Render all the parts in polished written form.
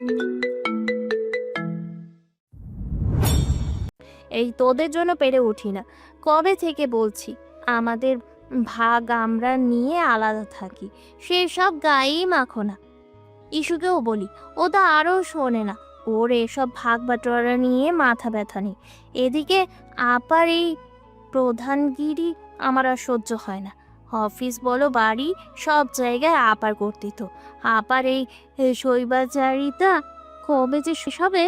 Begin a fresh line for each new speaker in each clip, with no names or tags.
এই তোদের জন্য পেরে উঠি না। কবে থেকে বলছি আমাদের ভাগ আমরা নিয়ে আলাদা থাকি, সেসব গায়েই মাখো না। ইস্যুকেও বলি, ও তো আরও শোনে না। ওর এসব ভাগ বাটোয়ারা নিয়ে মাথা ব্যথা নেই। এদিকে আপার এই প্রধানগিরি আমার আর সহ্য হয় না। অফিস বলো বাড়ি, সব জায়গায় আপার কর্তৃত্ব। আপার এই শৈবাচারিতা কবে যে শেষ হবে?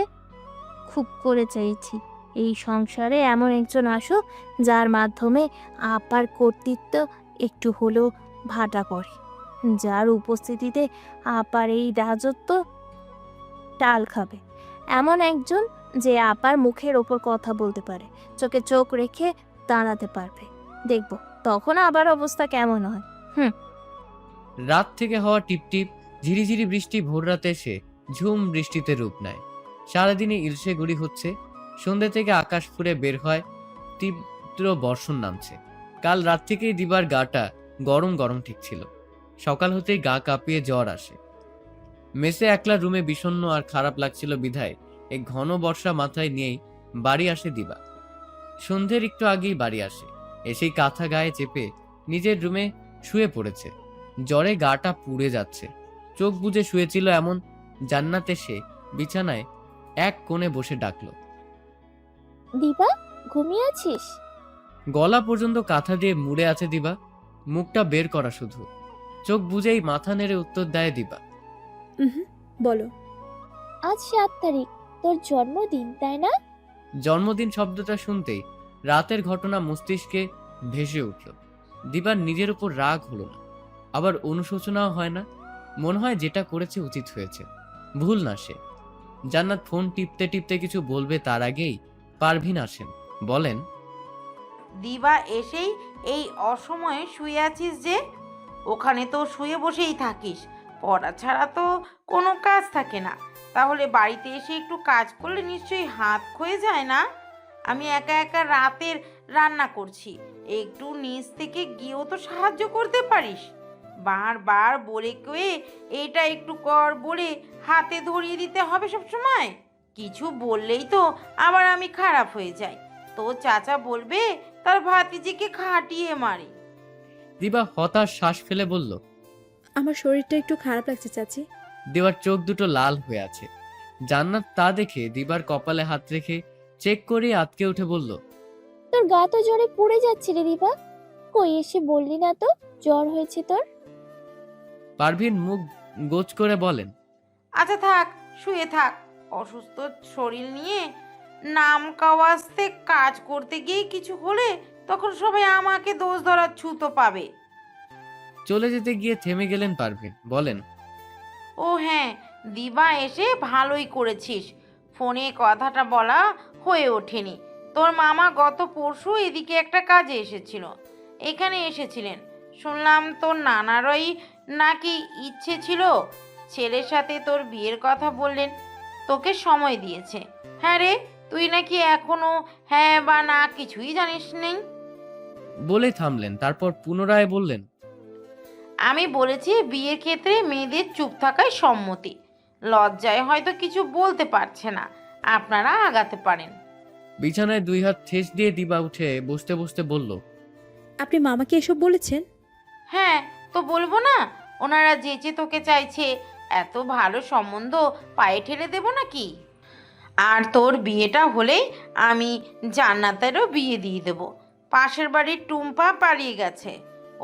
খুব করে চাইছি এই সংসারে এমন একজন আসুক যার মাধ্যমে আপার কর্তৃত্ব একটু হলেও ভাটা পড়ে, যার উপস্থিতিতে আপার এই রাজত্ব টাল খাবে। এমন একজন যে আপার মুখের ওপর কথা বলতে পারে, চোখে চোখ রেখে দাঁড়াতে পারবে। দেখব তখন আবার অবস্থা কেমন হয়।
রাত থেকে হওয়া টিপটিপ ঝিরিঝিরি বৃষ্টি ভোর রাতে এসে ঝুম বৃষ্টিতে রূপ নেয়। সারাদিনে ইলশে গুড়ি হচ্ছে। সন্ধ্যে থেকে আকাশ ফুঁড়ে বের হয়, তীব্র বর্ষণ নামছে। কাল রাত থেকেই দিবার গাটা গরম গরম ঠেকছিল। সকাল হতেই গা কাঁপিয়ে জ্বর আসে। মেসে একলা রুমে বিষণ্ণ আর খারাপ লাগছিল বিধায় এই ঘন বর্ষা মাথায় নিয়েই বাড়ি আসে দিবা। সন্ধ্যের একটু আগেই বাড়ি আসে। এসেই কাঁথা গায়ে চেপে নিজের রুমে শুয়ে পড়েছে। জ্বরে গাটা পুড়ে যাচ্ছে। চোখ বুজে শুয়েছিল এমন জান্নাত এসে বিছানায় এক কোণে বসে ডাকলো,
দিবা, ঘুমিয়ে আছিস?
গলা পর্যন্ত কাঁথা দিয়ে মুড়ে আছে দিবা, মুখটা বের করা শুধু। চোখ বুজেই মাথা নেড়ে উত্তর দেয় দিবা,
বলো।
আজ 7 তারিখ, তোর জন্মদিন তাই না?
জন্মদিন শব্দটা শুনতেই রাতের ঘটনা মস্তিষ্কে ভেসে উঠল। দিবার নিজের উপর রাগ হলো না, আবার অনুশোচনাও হয় না। মনে হয় যেটা করেছে উচিত হয়েছে, ভুল না সে। জান্নাত ফোন টিপতে টিপতে কিছু বলবে তার আগেই পারভিন আসেন। বলেন,
দিবা এসেই এই অসময়ে শুয়ে আছিস যে? ওখানে তো শুয়ে বসেই থাকিস, পড়া ছাড়া তো কোনো কাজ থাকে না। তাহলে বাড়িতে এসে একটু কাজ করলে নিশ্চয়ই হাত ক্ষয়ে যায় না? আমি একা একা রাতের রান্না করছি, একটু নিচ থেকে গিয়েও তো সাহায্য করতে পারিস। বারবার বলে কয়ে এটা একটু কর বলে হাতে ধরিয়ে দিতে হবে সব সময়? কিছু বললেই তো আবার আমি খারাপ হয়ে যাই। তো চাচা বলবে তার ভাতিজিকে খাটিয়ে মারি।
দিবা হতাশ শ্বাস ফেলে বলল,
আমার শরীরটা একটু খারাপ লাগছে চাচি।
দিবার চোখ দুটো লাল হয়ে আছে। জান্নাত তা দেখে দিবার কপালে হাত রেখে চেক করে আতকে উঠে বলল,
তোর গা তো জ্বরে পুড়ে যাচ্ছে রে দিবা, কই এসে বললি না তো জ্বর হয়েছে তোর?
পারভিন মুখ গোছ করে বলেন,
আচ্ছা থাক, শুয়ে থাক। অসুস্থ শরীর নিয়ে নাম কাওয়াজতে কাজ করতে গিয়ে কিছু হলে তখন সবাই আমাকে দোষ ধরার ছুতো পাবে।
চলে যেতে গিয়ে থেমে গেলেন পারভিন। বলেন,
ও হ্যাঁ, দিবা এসে ভালোই করেছিস, ফোনে কথাটা বলা হয়ে ওঠেনি। তোর মামা গত পরশু এদিকে একটা কাজে এসেছিল, এখানে এসেছিলেন। শুনলাম তোর নানারই নাকি ইচ্ছে ছিল ছেলের সাথে তোর বিয়ের কথা বললেন, তোকে সময় দিয়েছে। হ্যাঁ রে, তুই নাকি এখনো হ্যাঁ বা না কিছুই জানিস নেই।
বলে থামলেন। তারপর পুনরায় বললেন,
আমি বলেছি বিয়ের ক্ষেত্রে মেয়েদের চুপ থাকাই সম্মতি। লজ্জায় হয়তো কিছু বলতে পারছে না, আপনারা আগাতে পারেন।
বিছানায় দুই হাত ঠেস দিয়ে দিবা উঠে বসতে বসতে বলল,
আপনি মামাকে এসব বলেছেন?
হ্যাঁ, তো বলবো না? ওনারা যেচে তোকে চাইছে, এত ভালো সম্বন্ধ পায়ে ঠেলে দেবো নাকি? আর তোর বিয়েটা হলেই আমি জান্নাতেরও বিয়ে দিয়ে দেব। পাশের বাড়ির টুম্পা পালিয়ে গেছে,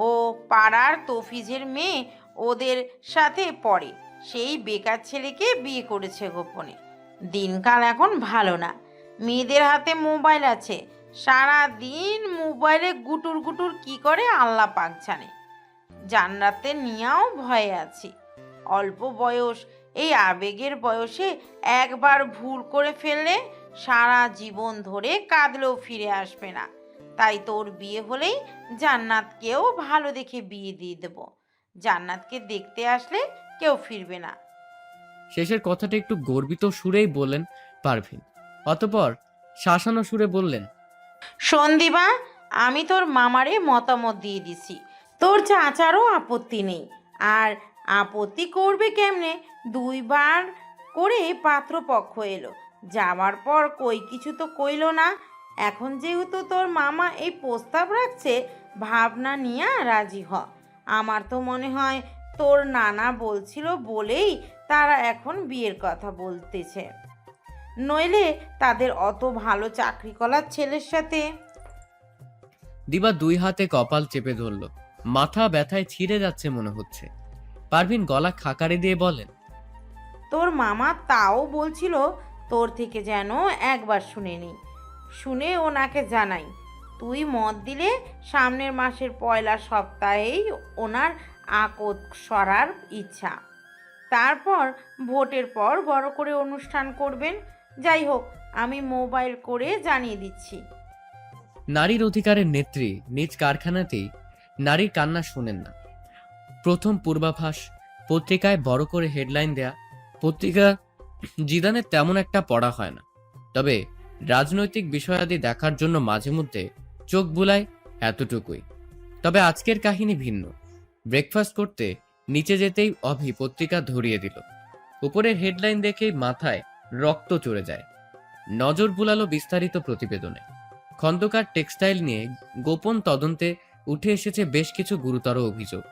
ও পাড়ার তফিজের মেয়ে, ওদের সাথে পড়ে। সেই বেকার ছেলেকে বিয়ে করেছে গোপনে। দিনকাল এখন ভালো না, মেয়েদের হাতে মোবাইল আছে, সারা দিন মোবাইলে গুটুর গুটুর কি করে আল্লাহ পাক জানে। জান্নাতে নিয়েও ভয়ে আছি। অল্প বয়স, এই আবেগের বয়সে একবার ভুল করে ফেললে সারা জীবন ধরে কাঁদলেও ফিরে আসবে না। তাই তোর বিয়ে হলেই জান্নাতকেও ভালো দেখে বিয়ে দিয়ে দেব। জান্নাতকে দেখতে আসলে কেউ ফিরবে না।
শেষের কথাটা একটু গর্বিত সুরেই বললেন পারভিন। অতঃপর শাসানো সুরে বললেন,
সন্দীপা, আমি তোর মামারে মতামত দিয়ে দিছি, তোর চাচারও আপত্তি নেই। আর আপত্তি করবে কেমনে? 2 বার করে পাত্রপক্ষ এলো। যাওয়ার পর কই কিছু তো কইলো না। এখন যেহেতু তোর মামা এই প্রস্তাব রাখছে, ভাবনা নিয়ে রাজি হ। আমার তো মনে হয় তোর নানা বলছিল বলেই তারা এখন বিয়ের কথা বলতেছে, নইলে তাদের অত ভালো চাকরি করার ছেলের সাথে।
দিবা 2 হাতে কপাল চেপে ধরল, মাথা ব্যথায় ছিঁড়ে যাচ্ছে মনে হচ্ছে। পারভিন গলা খাকারি দিয়ে বলেন,
তোর মামা তাও বলছিল তোর থেকে যেন একবার শুনে নি, শুনে ওনাকে জানাই। তুই মত দিলে সামনের মাসের পয়লা সপ্তাহেই ওনার আকত সরার ইচ্ছা। তারপর ভোটের পর বড় করে অনুষ্ঠান করবেন। যাই হোক, আমি মোবাইল করে জানিয়ে দিচ্ছি।
নারীর অধিকারের নেত্রী নিজ কারখানাতেই নারীর কান্না শোনেন না। প্রথম পূর্বাভাস পত্রিকায় বড় করে হেডলাইন দেয়া পত্রিকা জিদানের তেমন একটা পড়া হয় না, তবে রাজনৈতিক বিষয়াদি দেখার জন্য মাঝে মধ্যে চোখ বুলায়, এতটুকুই। তবে আজকের কাহিনী ভিন্ন। ব্রেকফাস্ট করতে নিচে যেতেই অভি পত্রিকা ধরিয়ে দিল। উপরের হেডলাইন দেখেই মাথায় রক্ত চড়ে যায়। নজর বুলালো বিস্তারিত প্রতিবেদনে। খন্দকার টেক্সটাইল নিয়ে গোপন তদন্তে উঠে এসেছে বেশ কিছু গুরুতর অভিযোগ।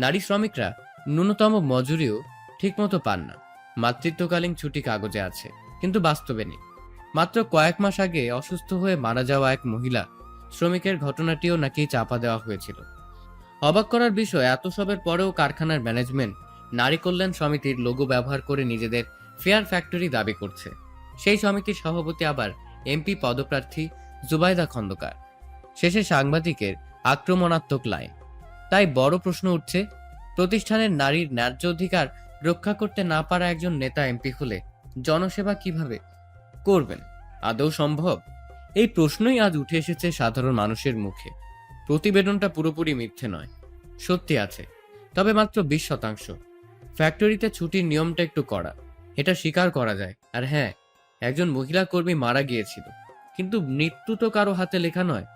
নারী শ্রমিকরা ন্যূনতম মজুরিও ঠিকমতো পান না। মাতৃত্বকালীন ছুটি কাগজে আছে, কিন্তু বাস্তবে নেই। মাত্র কয়েক মাস আগে অসুস্থ হয়ে মারা যাওয়া এক মহিলা শ্রমিকের ঘটনাটিও নাকি চাপা দেওয়া হয়েছিল। অবাক করার বিষয়, এত সবের পরেও কারখানার ম্যানেজমেন্ট নারী কল্যাণ সমিতির লোগো ব্যবহার করে নিজেদের ফেয়ার ফ্যাক্টরি দাবি করছে। সেই সমিতির সভাপতি আবার এমপি পদপ্রার্থী জুবাইদা খন্দকার। শেষে সাংবাদিকের আক্রমণাত্মক লাইন। তাই বড় প্রশ্ন উঠছে, প্রতিষ্ঠানের নারীর ন্যায্য অধিকার রক্ষা করতে না পারা একজন নেতা এমপি হলে জনসেবা কিভাবে করবেন? আদৌ সম্ভব? এই প্রশ্নই আজ উঠে এসেছে সাধারণ মানুষের মুখে। প্রতিবেদনটা পুরোপুরি মিথ্যে নয়, সত্যি আছে, তবে মাত্র 20%। ফ্যাক্টরিতে ছুটির নিয়মটা একটু কড়া, এটা স্বীকার করা যায়। আর হ্যাঁ, একজন মহিলা কর্মী মারা গিয়েছিল, কিন্তু মৃত্যু তো কারো হাতে লেখা নয়।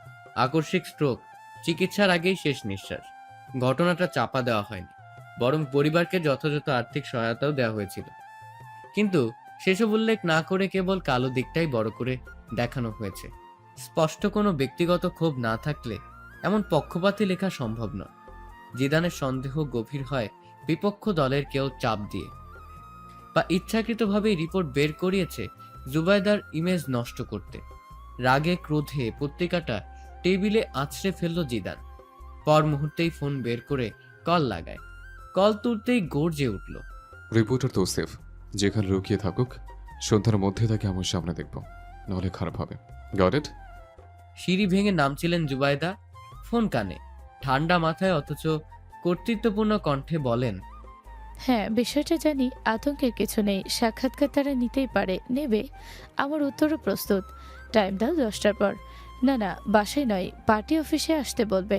আকস্মিক স্ট্রোক, চিকিৎসার আগেই শেষ নিঃশ্বাস। ঘটনাটা চাপা দেওয়া হয়নি, বরং পরিবারকে যথাযথ আর্থিক সহায়তাও দেওয়া হয়েছিল। কিন্তু সেসব উল্লেখ না করে কেবল কালো দিকটাই বড় করে দেখানো হয়েছে। স্পষ্ট কোনো ব্যক্তিগত ক্ষোভ না থাকলে এমন পক্ষপাতী লেখা সম্ভব নয়। জিদানের সন্দেহ গভীর হয় বিপক্ষ দলের কেউ চাপ দিয়ে বা ইচ্ছাকৃতভাবেই রিপোর্ট বের করিয়েছে জুবাইদার ইমেজ নষ্ট করতে। রাগে ক্রোধে পত্রিকাটা টেবিলে আছড়ে ফেলল জিদান। পর মুহূর্তেই ফোন বের করে কল লাগায়। কল তুলতেই গর্জে উঠল,
রিপোর্টার তৌসিফ, যেখানে লুকিয়ে থাকুক সন্ধ্যার মধ্যে তাকে আমার সামনে দেখব, নাহলে খারাপ হবে। Got it?
সিঁড়ি ভেঙে নামছিলেন জুবাইদা, ফোন কানে, ঠান্ডা মাথায় অথচ কর্তৃত্বপূর্ণ কণ্ঠে বলেন,
হ্যাঁ, বিষয়টা জানি, আতঙ্কের কিছু নেই। সাক্ষাৎকার তারা নিতেই পারে, নেবে। আমার উত্তরও প্রস্তুত। টাইম দাও 10টার পর। না না, বাসায় নয়, পার্টি অফিসে আসতে বলবে।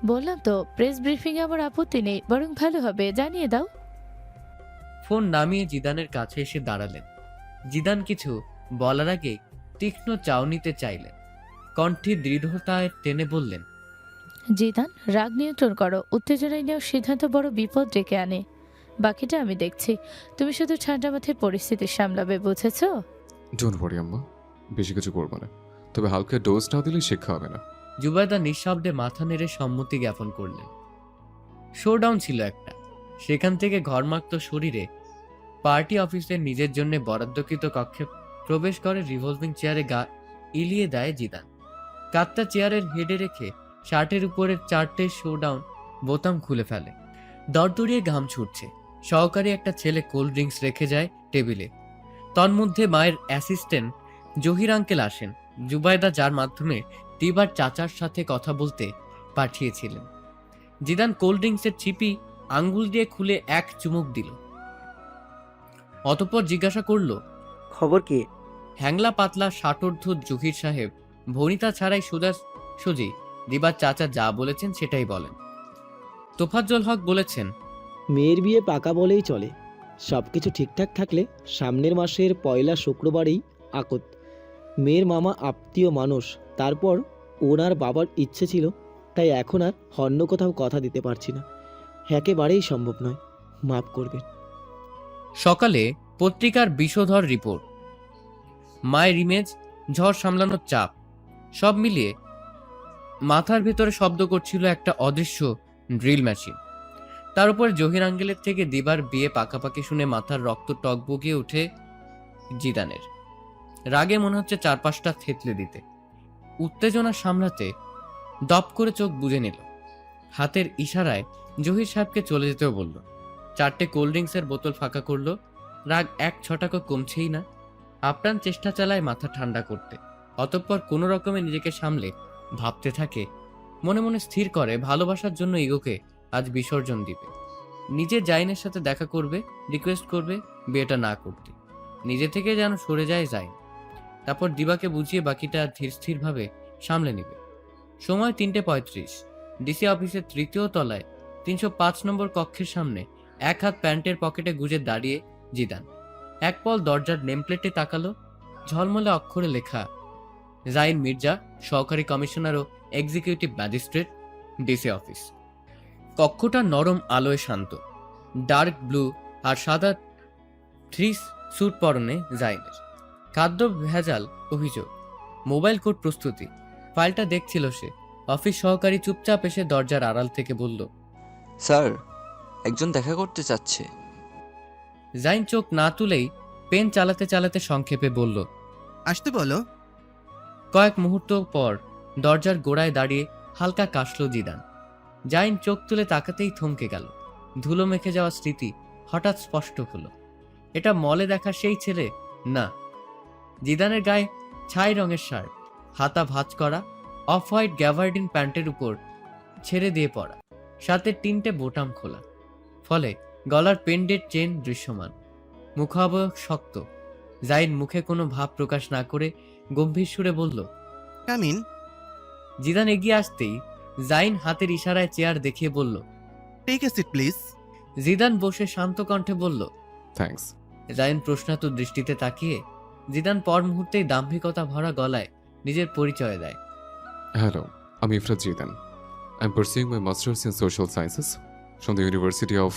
বললাম তো, প্রেস ব্রিফিংয়ে আমার আপত্তি নেই, বরং ভালো হবে, জানিয়ে দাও।
ফোন নামিয়ে জিদানের কাছে এসে দাঁড়ালেন। জিদান কিছু বলার আগে তীক্ষ্ণ চাউনিতে চাইলেন। কণ্ঠে দৃঢ়তায় টেনে বললেন,
জিদান, রাগ নিয়ন্ত্রণ করো। উত্তেজনায় নেওয়ার সিদ্ধান্ত বড় বিপদ ডেকে আনে। বাকিটা আমি দেখছি। তুমি শুধু ঠান্ডা মাথায় পরিস্থিতি সামলাবে, বুঝেছো?
ডোন্ট ওয়ারি আম্মা, বেশি কিছু করবো না, তবে হালকা ডোজ না দিলে শিক্ষা হবে না।
জুবাইদা নিঃশব্দে মাথা নেড়ে সম্মতি জ্ঞাপন করলেন। শোডাউন ছিল একটা। সেখান থেকে ঘরমাক্ত শরীরে পার্টি অফিসের নিজের জন্য বরাদ্দকৃত কক্ষে প্রবেশ করে রিভলভিং চেয়ারে গা ইলিয়ে দেয় জিদান। কাতটা চেয়ারের হেডে রেখে শার্টের উপরের 4টে শোডাউন বোতাম খুলে ফেলে। দরদরিয়ে ঘাম ছুটছে। সহকারী একটা ছেলে কোল্ড ড্রিঙ্কস রেখে যায় টেবিলে। তন্মধ্যে মায়ের অ্যাসিস্ট্যান্ট জহির আঙ্কেল আসেন, জুবাইদা যার মাধ্যমে দিবার চাচার সাথে কথা বলতে পাঠিয়েছিলেন। জিদান কোল্ড ড্রিঙ্কসের চিপি আঙ্গুল দিয়ে খুলে এক চুমুক দিল। অতঃপর জিজ্ঞাসা করলো,
খবর কি?
হ্যাংলা পাতলা ষাটোর্ধ জহির সাহেব ভনিতা ছাড়াই সোজাসুজি দিবার চাচা যা বলেছেন সেটাই বলেন। তোফাজ্জল হক বলেছেন,
মেয়ের বিয়ে পাকা বলেই চলে। সব কিছু ঠিকঠাক থাকলে সামনের মাসের পয়লা শুক্রবারেই আকত। মেয়ের মামা আত্মীয় মানুষ, তারপর ওনার বাবার ইচ্ছে ছিল, তাই এখন আর অন্য কোথাও কথা দিতে পারছি না। একেবারেই সম্ভব নয়, মাফ করবেন।
সকালে পত্রিকার বিষধর রিপোর্ট, মায়ের ইমেজ, ঝড় সামলানোর চাপ, সব মিলিয়ে মাথার ভেতরে শব্দ করছিল একটা অদৃশ্য ড্রিল মেশিন। তার উপর জহির আঙ্কেলের থেকে দিবার বিয়ে পাকাপাকি শুনে মাথার রক্ত টকবগিয়ে উঠে জিদানের। রাগে মনে হচ্ছে চারপাশটা থেতলে দিতে। উত্তেজনা সামলাতে দপ করে চোখ বুজে নিল। হাতের ইশারায় জহির সাহেবকে চলে যেতেও বলল। 4টে কোল্ড ড্রিঙ্কসের বোতল ফাঁকা করলো। রাগ এক ছটাকও কমছেই না। আপ্রাণ চেষ্টা চালায় মাথা ঠান্ডা করতে। অতঃপর কোনো রকমে নিজেকে সামলে ভাবতে থাকে, মনে মনে স্থির করে ভালোবাসার জন্য ইগোকে আজ বিসর্জন দিবে। নিজে জাইনের সাথে দেখা করবে, রিকোয়েস্ট করবে বিয়েটা না করতে। নিজে থেকে যেন সরে যায় জাইন। তারপর দিবাকে বুঝিয়ে বাকিটা ধীর স্থিরভাবে সামলে নেবে। সময় 3:35। ডিসি অফিসের 3য় তলায় 305 নম্বর কক্ষের সামনে এক হাত প্যান্টের পকেটে গুজে দাঁড়িয়ে জিদান এক পল দরজার নেমপ্লেটে তাকালো। ঝলমলে অক্ষরে লেখা, জাইন মির্জা, সহকারী কমিশনার ও এক্সিকিউটিভ ম্যাজিস্ট্রেট, ডিসি অফিস। কক্ষটা নরম আলোয় শান্ত। ডার্ক ব্লু আর সাদা 3 স্যুট পরনে জাইনের। খাদ্য ভেজাল অভিযোগ, মোবাইল কোড প্রস্তুতি। ফাইলটা দেখছিল সে। অফিস সহকারী চুপচাপ এসে দরজার আড়াল থেকে বলল,
স্যার, একজন দেখা করতে চাচ্ছে।
জাইন চোখ না তুলেই পেন চালাতে চালাতে সংক্ষেপে বলল,
আসতে বলো।
কয়েক মুহূর্ত পর দরজার গোড়ায় দাঁড়িয়ে হালকা কাশল জিদান। জাইন চোখ তুলে তাকাতেই থমকে গেল। ধুলো মেখে যাওয়া স্মৃতি হঠাৎ স্পষ্ট হলো। এটা মলে দেখা সেই ছেলে না। জিদানের গায়ে ছাই রঙের শার্ট, হাতা ভাঁজ করা, অফ হোয়াইট গ্যাভার্ডিন প্যান্টের উপর ছেড়ে দিয়ে পড়া, সাথে 3টে বোতাম খোলা, ফলে গলার পেন্ডেন্ট চেন দৃশ্যমান। মুখাবয়ব শক্ত। জাইন মুখে কোনো ভাব প্রকাশ না করে গম্ভীর সুরে বলল,
কামিন।
জিদান এগিয়ে আসতেই জাইন হাতের ইশারায় চেয়ার দেখিয়ে বলল,
take a seat please.
Zidan বসে শান্ত কণ্ঠে বলল,
থ্যাঙ্কস।
জাইন প্রশ্নাতুর দৃষ্টিতে তাকিয়ে জিদান পর মুহূর্তেই দাম্ভিকতা ভরা গলায় নিজের পরিচয় দেয়।
হ্যালো, আমি Ifrat Zidan. I am pursuing my masters in social sciences from the university of.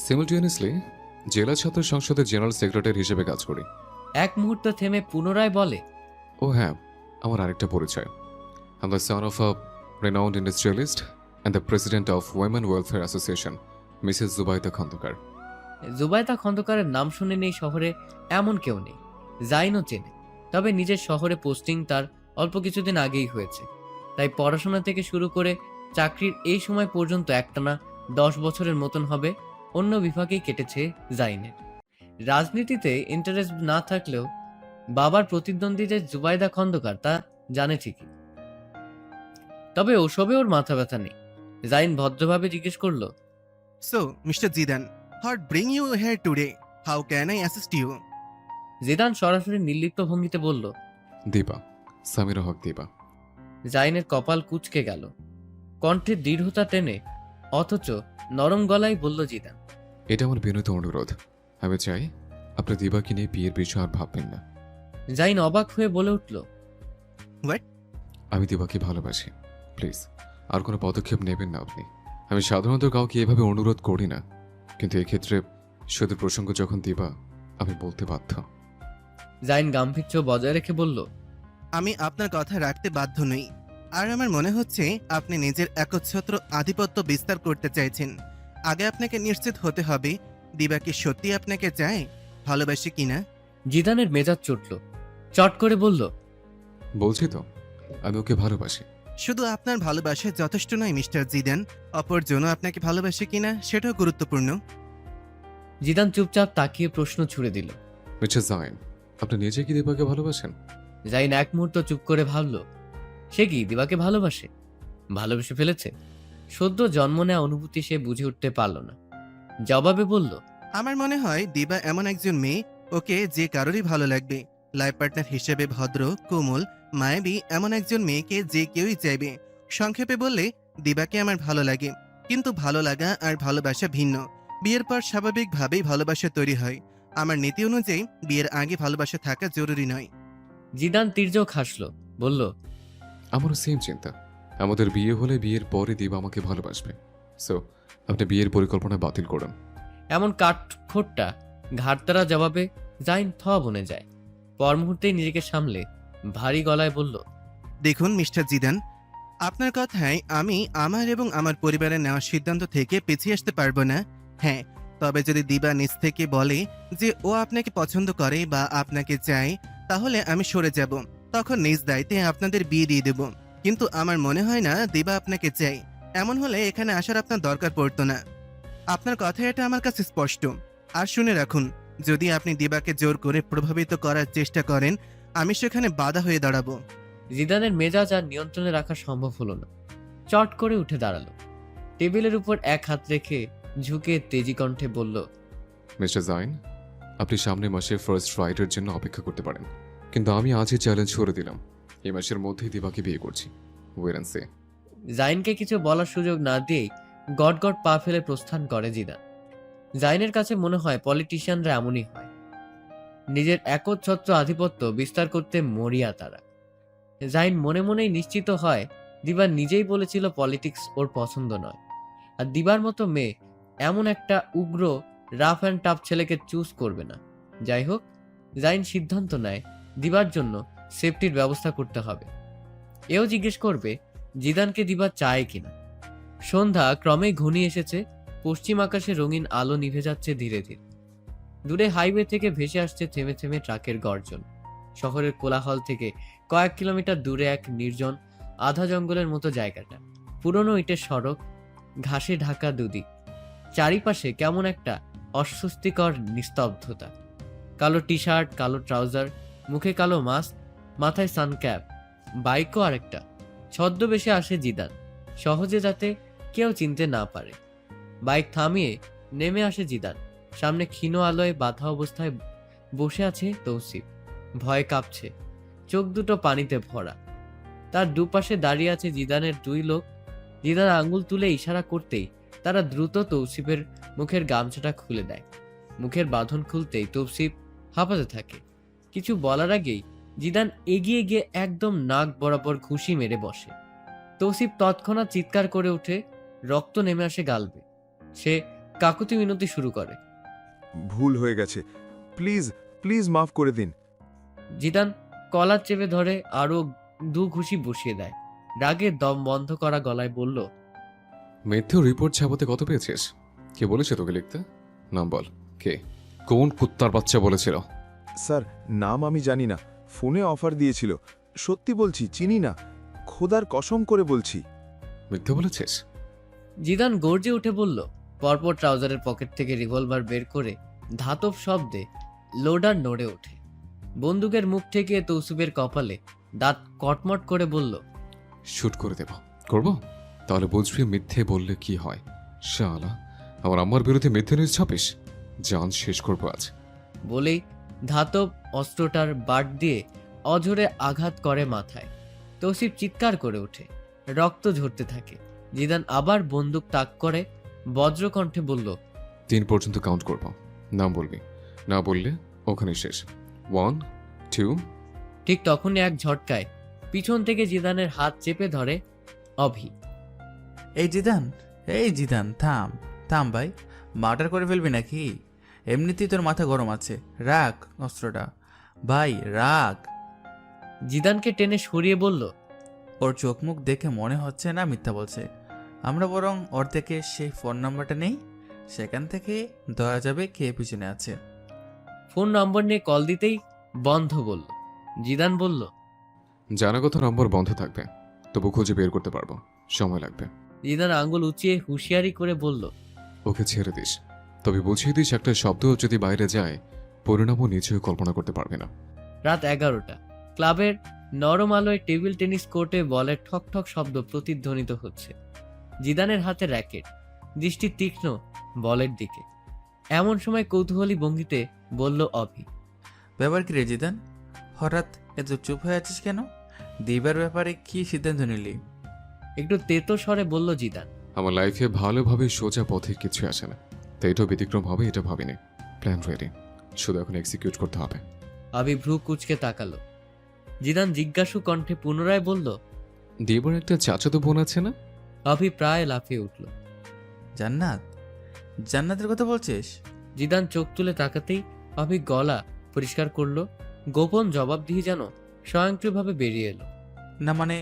Simultaneously জেলা ছাত্র সংসদের জেনারেল সেক্রেটারি হিসেবে কাজ করি।
এক মুহূর্ত থেমে পুনরায় বলে,
ও হ্যাঁ, আমার আরেকটা পরিচয়। I am the son of a renowned industrialist and the president of Women Welfare Association, Mrs Zubaida Khandakar.
Zubaida খন্দকারের নাম শুনে নেই শহরে এমন কেউ নেই। জাইনও চেনে, তবে নিজের শহরে পোস্টিং তার অল্প কিছুদিন আগেই হয়েছে। তাই পড়াশোনা থেকে শুরু করে চাকরির এই সময় পর্যন্ত একটানা 10 বছরের মতন হবে অন্য বিভাগেই কেটেছে জাইনের। রাজনীতিতে ইন্টারেস্ট না থাকলেও বাবার প্রতিদ্বন্দ্বী যে জুবাইদা খন্দকার তা জানে ঠিকই। তবে ওসবে ওর মাথা ব্যথা নেই। জাইন ভদ্রভাবে জিজ্ঞেস করলো,
so mister Zidan, what bring you here today? How can I assist you?
Zidan সরাসরি নির্লিপ্ত ভঙ্গিতে বলল,
দিবা, সামিরা হক দিবা।
জাইনের কপাল কুঁচকে গেল। কণ্ঠে দৃঢ়তা টেনে অথচ নরম গলায় বলল জিদান,
এটা আমার বিনীত অনুরোধ। আমি চাই আপনি দিবাকে নিয়ে বিয়ের বিষয় আর ভাববেন না।
জাইন অবাক হয়ে বলে উঠল,
আমি দিবাকে ভালোবাসি। প্লিজ আর কোনো পদক্ষেপ নেবেন না আপনি। আমি সাধারণত কাউকে এভাবে অনুরোধ করি না, কিন্তু এক্ষেত্রে শুধু প্রসঙ্গ যখন দিবা, আমি বলতে বাধ্য।
জাইন গাম্ভীর্য বজায় রেখে বলল,
আমি আপনার কথা রাখতে বাধ্য নই। আর আমার মনে হচ্ছে আপনি নিজের একচ্ছত্র আধিপত্য বিস্তার করতে চাইছেন। আগে আপনাকে নিশ্চিত হতে হবে দিবা কি সত্যি আপনাকে চায়, ভালোবাসে কিনা।
জিদানের মেজাজ চটল। চট করে বলল,
বলছি তো, আমি ওকে ভালোবাসি।
শুধু আপনার ভালোবাসা যথেষ্ট নয় মিস্টার জিদান, অপরজন আপনাকে ভালোবাসে কিনা সেটাও গুরুত্বপূর্ণ।
জিদান চুপচাপ তাকিয়ে প্রশ্ন ছুড়ে দিল,
মিস্টার জাইন, আপনি নিজে কি দিবাকে ভালোবাসেন?
জাইন এক মুহূর্ত চুপ করে ভাবল, সে কি দিবাকে ভালোবাসে? ভালোবেসে ফেলেছে? সদ্য জন্ম নেওয়া অনুভূতি সে বুঝে উঠতে পারল না। জবাবে বলল,
আমার মনে হয় দিবা এমন একজন মেয়ে, ওকে যে কারোরই ভালো লাগবে। লাইফ পার্টনার হিসেবে ভদ্র, কোমল, মায়াবী এমন একজন মেয়েকে যে কেউই চাইবে। সংক্ষেপে বললে দিবাকে আমার ভালো লাগে, কিন্তু ভালো লাগা আর ভালোবাসা ভিন্ন। বিয়ের পর স্বাভাবিকভাবেই ভালোবাসা তৈরি হয়। আমার নীতি অনুযায়ী বিয়ের আগে ভালোবাসা থাকা জরুরি নয়।
জিদান তীর্যক হাসল, বলল,
আমারও সেম চিন্তা। আমাদের বিয়ে হলে বিয়ের পরে দিবা আমাকে ভালোবাসবে। সো আপনি বিয়ের পরিকল্পনা বাতিল করুন।
এমন কাঠখোট্টা ঘাটতারা জবাবে জাইন বনে যায়। পর মুহূর্তেই নিজেকে সামলে ভারী গলায় বলল,
দেখুন মিস্টার জিদান, আপনার কথায় আমি আমার এবং আমার পরিবারের নেওয়া সিদ্ধান্ত থেকে পিছিয়ে আসতে পারবো না। হ্যাঁ, তবে যদি দিবা নিজ থেকে বলে যে ও আপনাকে পছন্দ করে বা আপনাকে চায়, তাহলে আমি সরে যাব। তখন নিজ দায়িত্বে আপনাদের বিয়ে দিয়ে দেব। কিন্তু আমার মনে হয় না দিবা আপনাকে চাই। এমন হলে এখানে আসার আপনার দরকার পড়তো না। আপনার কথা এটা আমার কাছে স্পষ্ট। আর শুনে রাখুন, যদি আপনি দিবাকে জোর করে প্রভাবিত করার চেষ্টা করেন, আমি সেখানে বাধা হয়ে দাঁড়াবো।
জিদানের মেজাজ আর নিয়ন্ত্রণে রাখা সম্ভব হলো না। চট করে উঠে দাঁড়ালো, টেবিলের উপর এক হাত রেখে ঝুঁকে তেজি কণ্ঠে বলল,
মিস্টার জাইন, আপনি সামনের মাসে ফার্স্ট রাইডের জন্য অপেক্ষা করতে পারেন, কিন্তু আমি আজই চ্যালেঞ্জ করে দিলাম, এই মাসের মধ্যেই দিবাকে বিয়ে করছি। Wait and C.
জাইনকে কিছু বলার সুযোগ না দিয়েই গট গট পা ফেলে প্রস্থান করে জিদান। জাইনের কাছে মনে হয় পলিটিশিয়ানরা এমনই হয়, নিজের একচ্ছত্র আধিপত্য বিস্তার করতে মরিয়া তারা। জাইন মনে মনেই নিশ্চিত হয় দিবা নিজেই বলেছিল পলিটিক্স ওর পছন্দ নয়, আর দিবার মতো মেয়ে এমন একটা উগ্র রাফ অ্যান্ড টাফ ছেলেকে চুজ করবে না। যাই হোক, জাইন সিদ্ধান্ত নেয় দিবার জন্য সেফটির ব্যবস্থা করতে হবে। এও জিজ্ঞেস করবে জিদানকে দিবা চায় কিনা। সন্ধ্যা ক্রমেই ঘনিয়ে এসেছে, পশ্চিম আকাশে রঙিন আলো নিভে যাচ্ছে ধীরে ধীরে। দূরে হাইওয়ে থেকে ভেসে আসছে থেমে থেমে ট্রাকের গর্জন। শহরের কোলাহল থেকে কয়েক কিলোমিটার দূরে এক নির্জন আধা জঙ্গলের মতো জায়গাটা। পুরনো ইটের সড়ক, ঘাসে ঢাকা দুদিক, চারিপাশে কেমন একটা অস্বস্তিকর নিস্তব্ধতা। কালো টি শার্ট, কালো ট্রাউজার, মুখে কালো মাস্ক, মাথায় সানক্যাপ, বাইকও আরেকটা। ছদ্মবেশে আসে জিদান, সহজে যাতে কেউ চিনতে না পারে। বাইক থামিয়ে নেমে আসে জিদান। সামনে ক্ষীণ আলোয় বাঁধা অবস্থায় বসে আছে তৌসিফ, ভয় কাঁপছে, চোখ দুটো পানিতে ভরা। তার দুপাশে দাঁড়িয়ে আছে জিদানের দুই লোক। জিদান আঙ্গুল তুলে ইশারা করতেই তারা দ্রুত তৌসিফের মুখের গামছাটা খুলে দেয়। মুখের বাঁধন খুলতেই তৌসিফ হাঁপাতে থাকে। কিছু বলার আগেই জিদান এগিয়ে গিয়ে একদম নাক বরাবর ঘুষি মেরে বসে। তৌসিফ তৎক্ষণাৎ চিৎকার করে ওঠে, রক্ত নেমে আসে গালবে। সে কাকুতি মিনতি শুরু করে,
ভুল হয়ে গেছে, প্লিজ প্লিজ মাফ করে দিন।
জিদান কলার চেপে ধরে আরো দু ঘুষি বসিয়ে দেয়। রাগে দম বন্ধ করা গলায় বলল,
মিথ্যে রিপোর্ট ছাপাতে কত পেয়েছিস? কে বলেছে তোকে লিখতে? নাম বল, কে, কোন কুত্তার বাচ্চা বলেছিল?
স্যার, নাম আমি জানি না, ফোনে অফার দিয়েছিল। সত্যি বলছি, চিনি না, খোদার কসম করে বলছি।
মিথ্যে বলেছিস?
জিদান গর্জে উঠে বলল। পরপর ট্রাউজারের পকেট থেকে রিভলভার বের করে ধাতব শব্দে লোডার নড়ে ওঠে। বন্দুকের মুখ ঠেকিয়ে তৌসিফের কপালে দাঁত কটমট করে বলল,
শুট করে দেব। করব? তাহলে বুঝবি মিথ্যে বললে কি হয়। শালা, আমার আম্মার বিরুদ্ধে মিথ্যে নিউজ ছাপিস, জান শেষ করবো আজ।
বলেই ধাতব অস্ত্রটার বাট দিয়ে অঝরে আঘাত করে মাথায়। তৌসিফ চিৎকার করে ওঠে, রক্ত ঝরতে থাকে। জিদান আবার বন্দুক তাক করে বজ্রকণ্ঠে বলল,
3 পর্যন্ত কাউন্ট করব, নাম বলবি, না বললে ওখানে শেষ। 1, 2।
ঠিক তখনই এক ঝটকায় পিছন থেকে জিদানের হাত চেপে ধরে অভি।
এই জিদান, থাম থাম ভাই, মার্ডার করে ফেলবি নাকি? এমনিতেই তোর মাথা গরম আছে, রাখ অস্ত্রটা ভাই, রাখ।
জিদানকে টেনে সরিয়ে বলল,
ওর চোখ মুখ দেখে মনে হচ্ছে না মিথ্যা বলছে। আমরা বরং ওর থেকে সেই ফোন নাম্বারটা নেই, সেখান থেকে ধরা যাবে কে পিছনে আছে।
ফোন নম্বর নিয়ে কল দিতেই বন্ধ বলল। জিদান বলল,
জানাগত নম্বর বন্ধ থাকবে, তবু খুঁজে বের করতে পারবো, সময় লাগবে।
জিদান আঙ্গুল উঁচিয়ে হুঁশিয়ারি করে বলল,
ওকে ছেড়ে দিস, তবে বুঝিয়ে দিস একটা শব্দও যদি বাইরে যায়, পরিণামও নিজেও কল্পনা করতে পারবে না।
রাত 11টা। ক্লাবের নরম আলোয় টেবিল টেনিস কোর্টে বলের ঠক ঠক শব্দ প্রতিধ্বনিত হচ্ছে। জিদানের হাতে র্যাকেট, দৃষ্টি তীক্ষ্ণ বলের দিকে। এমন সময় কৌতূহলী ভঙ্গিতে বলল অভি,
ব্যাপার কি রে জিদান, হঠাৎ এত চুপ হয়ে আছিস কেন? দিবার ব্যাপারে কি সিদ্ধান্ত নিলি?
একটু তেতো স্বরে বলল জিদান।
আমার লাইফে ভালোভাবে সোজা পথে কিছু আসে না, তাই এটাও ব্যতিক্রম হবে এটা ভাবিনি। প্ল্যান রেডি, শুধু এখন এক্সিকিউট করতে হবে।
অভি ভ্রু কুচকে তাকালো। জিদান জিজ্ঞাসু কণ্ঠে পুনরায় বলল,
দেবর একটা চাচাতো বোন আছে না?
অভি প্রায় লাফিয়ে উঠল।
জান্নাতের কথা বলছিস?
জিদান চোখ তুলে তাকাতেই অভি গলা পরিষ্কার করলো, গোপন জবাব দিয়ে যেন স্বয়ংক্রিয়ভাবে বেরিয়ে এলো।
না মানে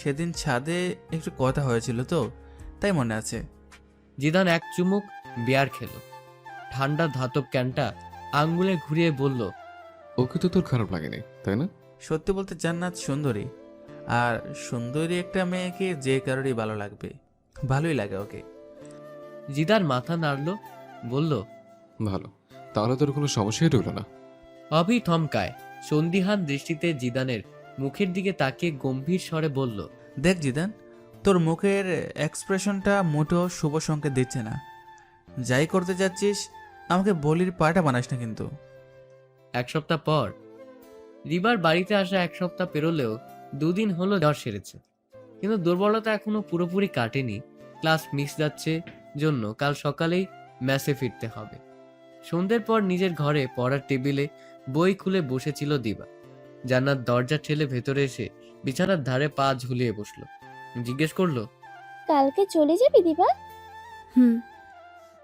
সেদিন ছাদে একটু কথা হয়েছিল তো, তাই মনে আছে।
জিদান এক চুমুক বিয়ার খেলো, ঠান্ডা ধাতব ক্যানটা আঙ্গুলে ঘুরিয়ে বলল,
ওকে তো তোর খারাপ লাগেনি তাই না?
সত্যি বলতে জান্নাত সুন্দরী, আর সুন্দরী একটা মেয়েকে যে কারোরই ভালো লাগবে, ভালোই লাগে ওকে।
জিদান মাথা নাড়ল, বলল,
ভালো, তাহলে তোর কোনো সমস্যাই রইল না।
অভি থমকায়, সন্দিহান দৃষ্টিতে জিদানের মুখের দিকে তাকিয়ে গম্ভীর স্বরে বলল,
দেখ জিদান, তোর মুখের এক্সপ্রেশনটা মোটেও শুভ সংকেত দিচ্ছে না। যাই করতে যাচ্ছিস আমাকে বলির পাটা বানাস না কিন্তু।
এক সপ্তাহ পর। রিবার বাড়িতে আসা এক সপ্তাহ পেরোলেও 2 দিন হলো জ্বর সেরেছে, কিন্তু দুর্বলতা এখনো পুরোপুরি কাটেনি। ক্লাস মিস যাচ্ছে জন্য কাল সকালেই ম্যাসে ফিরতে হবে। সন্ধ্যের পর নিজের ঘরে পড়ার টেবিলে বই খুলে বসেছিল দিবা। জান্নাত দরজা ঠেলে ভেতরে এসে বিছানার ধারে পা ঝুলিয়ে বসলো। জিজ্ঞেস করলো,
কালকে চলে যাবি দিবা?
হুম।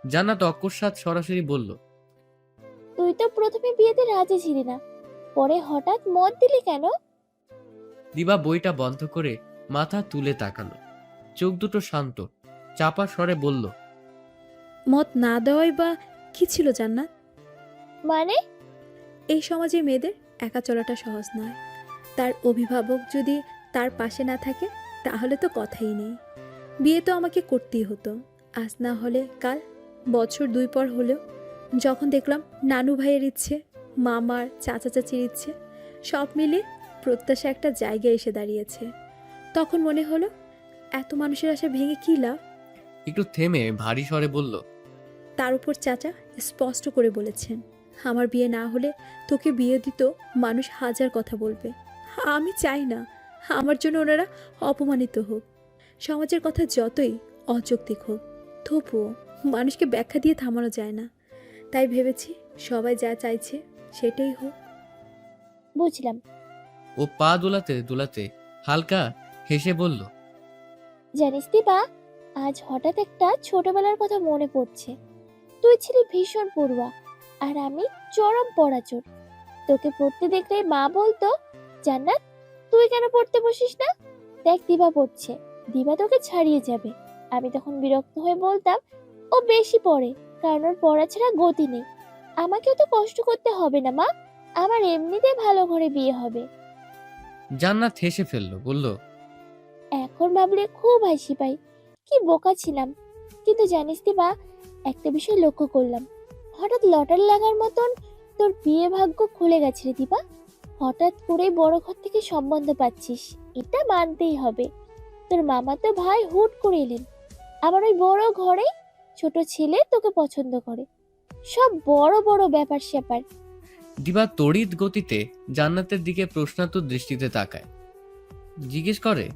জান্নাত অকস্মাৎ সরাসরি বলল,
তুই তো প্রথমে বিয়েতে রাজি ছিলি না, পরে হঠাৎ মত দিলি কেন?
দিবা বইটা বন্ধ করে মাথা তুলে তাকালো, চোখ দুটো শান্ত, চাপা স্বরে বলল,
মত না দেওয়াই বা কি ছিল জান্নাত?
মানে?
এই সমাজে মেয়েদের একা চলাটা সহজ নয়। তার অভিভাবক যদি তার পাশে না থাকে তাহলে তো কথাই নেই। বিয়ে তো আমাকে করতেই হতো, আজ না হলে কাল, বছর 2 পর হলেও। যখন দেখলাম নানু ভাইয়ের ইচ্ছে, মামার চাচা চাচির ইচ্ছে, সব মিলে প্রত্যাশা একটা জায়গায় এসে দাঁড়িয়েছে, তখন মনে হলো এত মানুষের আশা ভেঙে কী লাভ।
একটু থেমে ভারী স্বরে বলল,
তার উপর চাচা স্পষ্ট করে বলেছেন, আমার বিয়ে না হলে তোকে বিয়ে দিত মানুষ হাজার কথা বলবে। আমি চাই না আমার জন্য ওনারা অপমানিত হোক। সমাজের কথা যতই অযৌক্তিক হোক, তবুও মানুষকে ব্যাখ্যা দিয়ে থামানো যায় না। তাই ভেবেছি সবাই যা চাইছে সেটাই হোক।
বুঝলাম।
ও পা দোলাতে দোলাতে হালকা হেসে বলল,
জানিস দিবা, আজ হঠাৎ একটা ছোটবেলার কথা মনে পড়ছে। তুই ছিলি ভীষণ পড়ুয়া, আর আমি চরম পড়াচোর। তোকে পড়তে দেখলে মা বলতো, জান্নাত তুই কেন পড়তে বসিস না? দেখ দিবা পড়ছে, দিবা তোকে ছাড়িয়ে যাবে। আমি তখন বিরক্ত হয়ে বলতাম, ও বেশি পড়ে, কারণ ওর পড়া ছাড়া গতি নেই। আমাকেও তো কষ্ট করতে হবে না মা, আমার এমনিতে ভালো ঘরে বিয়ে হবে।
জান্নাত হেসে ফেললো, বলল,
এখন ভাবলে খুব হাসি পাই, কি বোকা ছিলাম। কিন্তু জানিস দিবা, একটা বিষয় লক্ষ্য করলাম, হঠাৎ লটারি লাগার মতন তোর বিয়ে ভাগ্য খুলে গেছে রে দিবা। হঠাৎ করে বড় ঘর থেকে সম্বন্ধ পাচ্ছিস, এটা মানতেই হবে। তোর মামা তো ভাই হুট করে এলেন, আবার ওই বড় ঘরে ছোট ছেলে তোকে পছন্দ করে, সব বড় বড় ব্যাপার স্যাপার।
দিবা তড়িৎ গতিতে জান্নাতের দিকে প্রশ্নাতুর দৃষ্টিতে তাকায়, জিজ্ঞেস করে,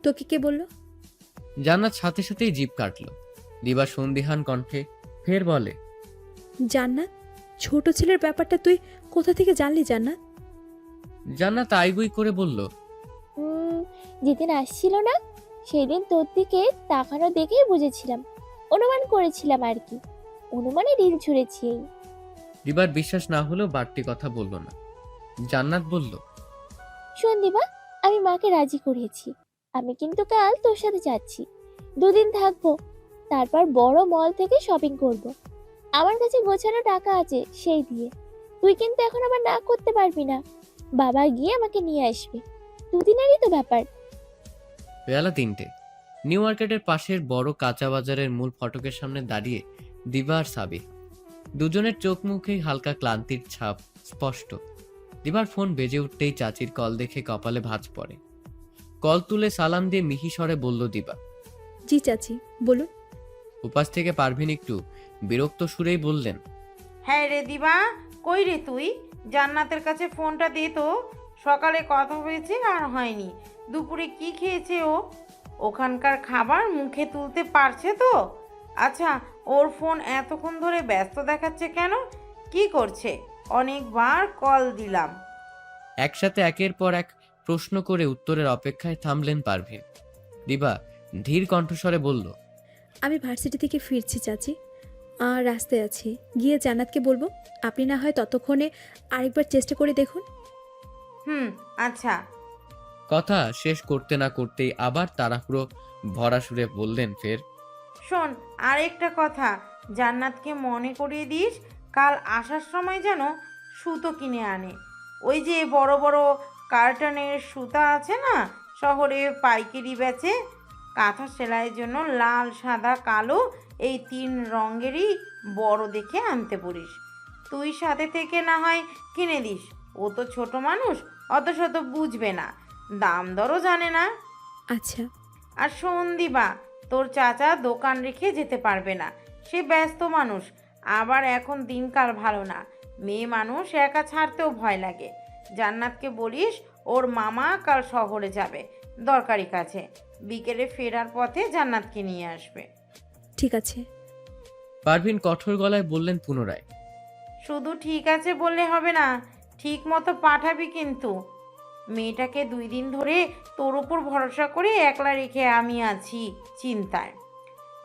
তোকে কে বললো?
জান্নাত সাথে সাথেই জিভ কাটলো। দিবা সন্দিহান কণ্ঠে ফের বলে,
জান্নাত, ছোট ছেলের ব্যাপারটা তুই কোথা থেকে জানলি জান্নাত?
জান্নাত আইগুই করে বলল,
যেদিন আসছিল না, সেদিন তোর দিকে তাকানো দেখেই বুঝেছিলাম, অনুমান করেছিলাম আর কি। অনুমানে ঢিল ছুঁড়েছি এই।
দিবার বিশ্বাস না হলেও বাড়তি কথা বলল না। জান্নাত বলল,
শোন দিবা, আমি মাকে রাজি করিয়েছি। আমি কিন্তু কাল তোর সাথে যাচ্ছি, 2 দিন থাকবো, তারপর বড় মল থেকে শপিং করব। আমার কাছে গোছানো টাকা আছে, সেই দিয়ে। তুই কিন্তু এখন আবার না করতে পারবি না, বাবা গিয়ে আমাকে নিয়ে আসবে। 2 দিনেরই তো ব্যাপার।
বেলা 3টে। নিউ মার্কেটের পাশের বড় কাঁচা বাজারের মূল ফটকের সামনে দাঁড়িয়ে দিবা আর সাবিহ। দুজনের চোখ মুখেই হালকা ক্লান্তির ছাপ স্পষ্ট। দিবার ফোন বেজে উঠতেই চাচির কল দেখে কপালে ভাঁজ পড়ে। কল তুলে সালাম দিয়ে মিহি স্বরে বলল দিবা,
জি চাচি বলুন।
উপাস থেকে পারভিন একটু বিরক্ত সুরেই বললেন,
হ্যাঁ রে দিবা, কই রে তুই? জান্নাতের কাছে ফোনটা দে তো, সকালে কথা হয়েছে আর হয়নি। দুপুরে কি খেয়েছে ও? ওখানকার খাবার মুখে তুলতে পারছে তো? আচ্ছা, ওর ফোন এতক্ষণ ধরে ব্যস্ত দেখাচ্ছে কেন? কি করছে? অনেকবার কল দিলাম।
একসাথে একের পর এক প্রশ্ন করে উত্তরের অপেক্ষায় থামলেন পারভিন। দিবা ধীর কণ্ঠস্বরে বলল,
আমি ভার্সিটি থেকে ফিরছি চাচি, রাস্তায় আছি, গিয়ে জান্নাতকে বলবো। আপনি না হয় ততক্ষণে আরেকবার চেষ্টা করে দেখুন।
হুম, আচ্ছা।
কথা শেষ করতে না করতেই আবার তাড়াহুড়ো ভরা সুরে বললেন ফের।
শোন, আরেকটা কথা, জান্নাতকে মনে করিয়ে দিস কাল আসার সময় যেন সুতো কিনে আনে। ওই যে বড় বড় কার্টনের সুতা আছে না, শহরে পাইকারি বেচে। কাঁথা সেলাইয়ের জন্য লাল, সাদা, কালো এই 3 রঙেরই বড় দেখে আনতে বলিস। তুই সাথে থেকে না হয় কিনে দিস। ও তো ছোট মানুষ, অত শত বুঝবে না, দাম দরও জানে না।
আচ্ছা।
আর শোন দিবা, তোর চাচা দোকান রেখে যেতে পারবে না, সে ব্যস্ত মানুষ। আবার এখন দিনকাল ভালো না, মেয়ে মানুষ একা ছাড়তেও ভয় লাগে। জান্নাতকে বলিস ওর মামা কাল শহরে যাবে দরকারি কাছে, বিকেলে ফেরার পথে জান্নাতকে নিয়ে আসবে।
ঠিক আছে।
পারভিন কঠোর গলায় বললেন পুনরায়।
শুধু ঠিক আছে বললে হবে না, ঠিক মতো পাঠাবি কিন্তু। মেয়েটাকে 2 দিন ধরে তোর উপর ভরসা করে একলা রেখে আমি আছি চিন্তায়।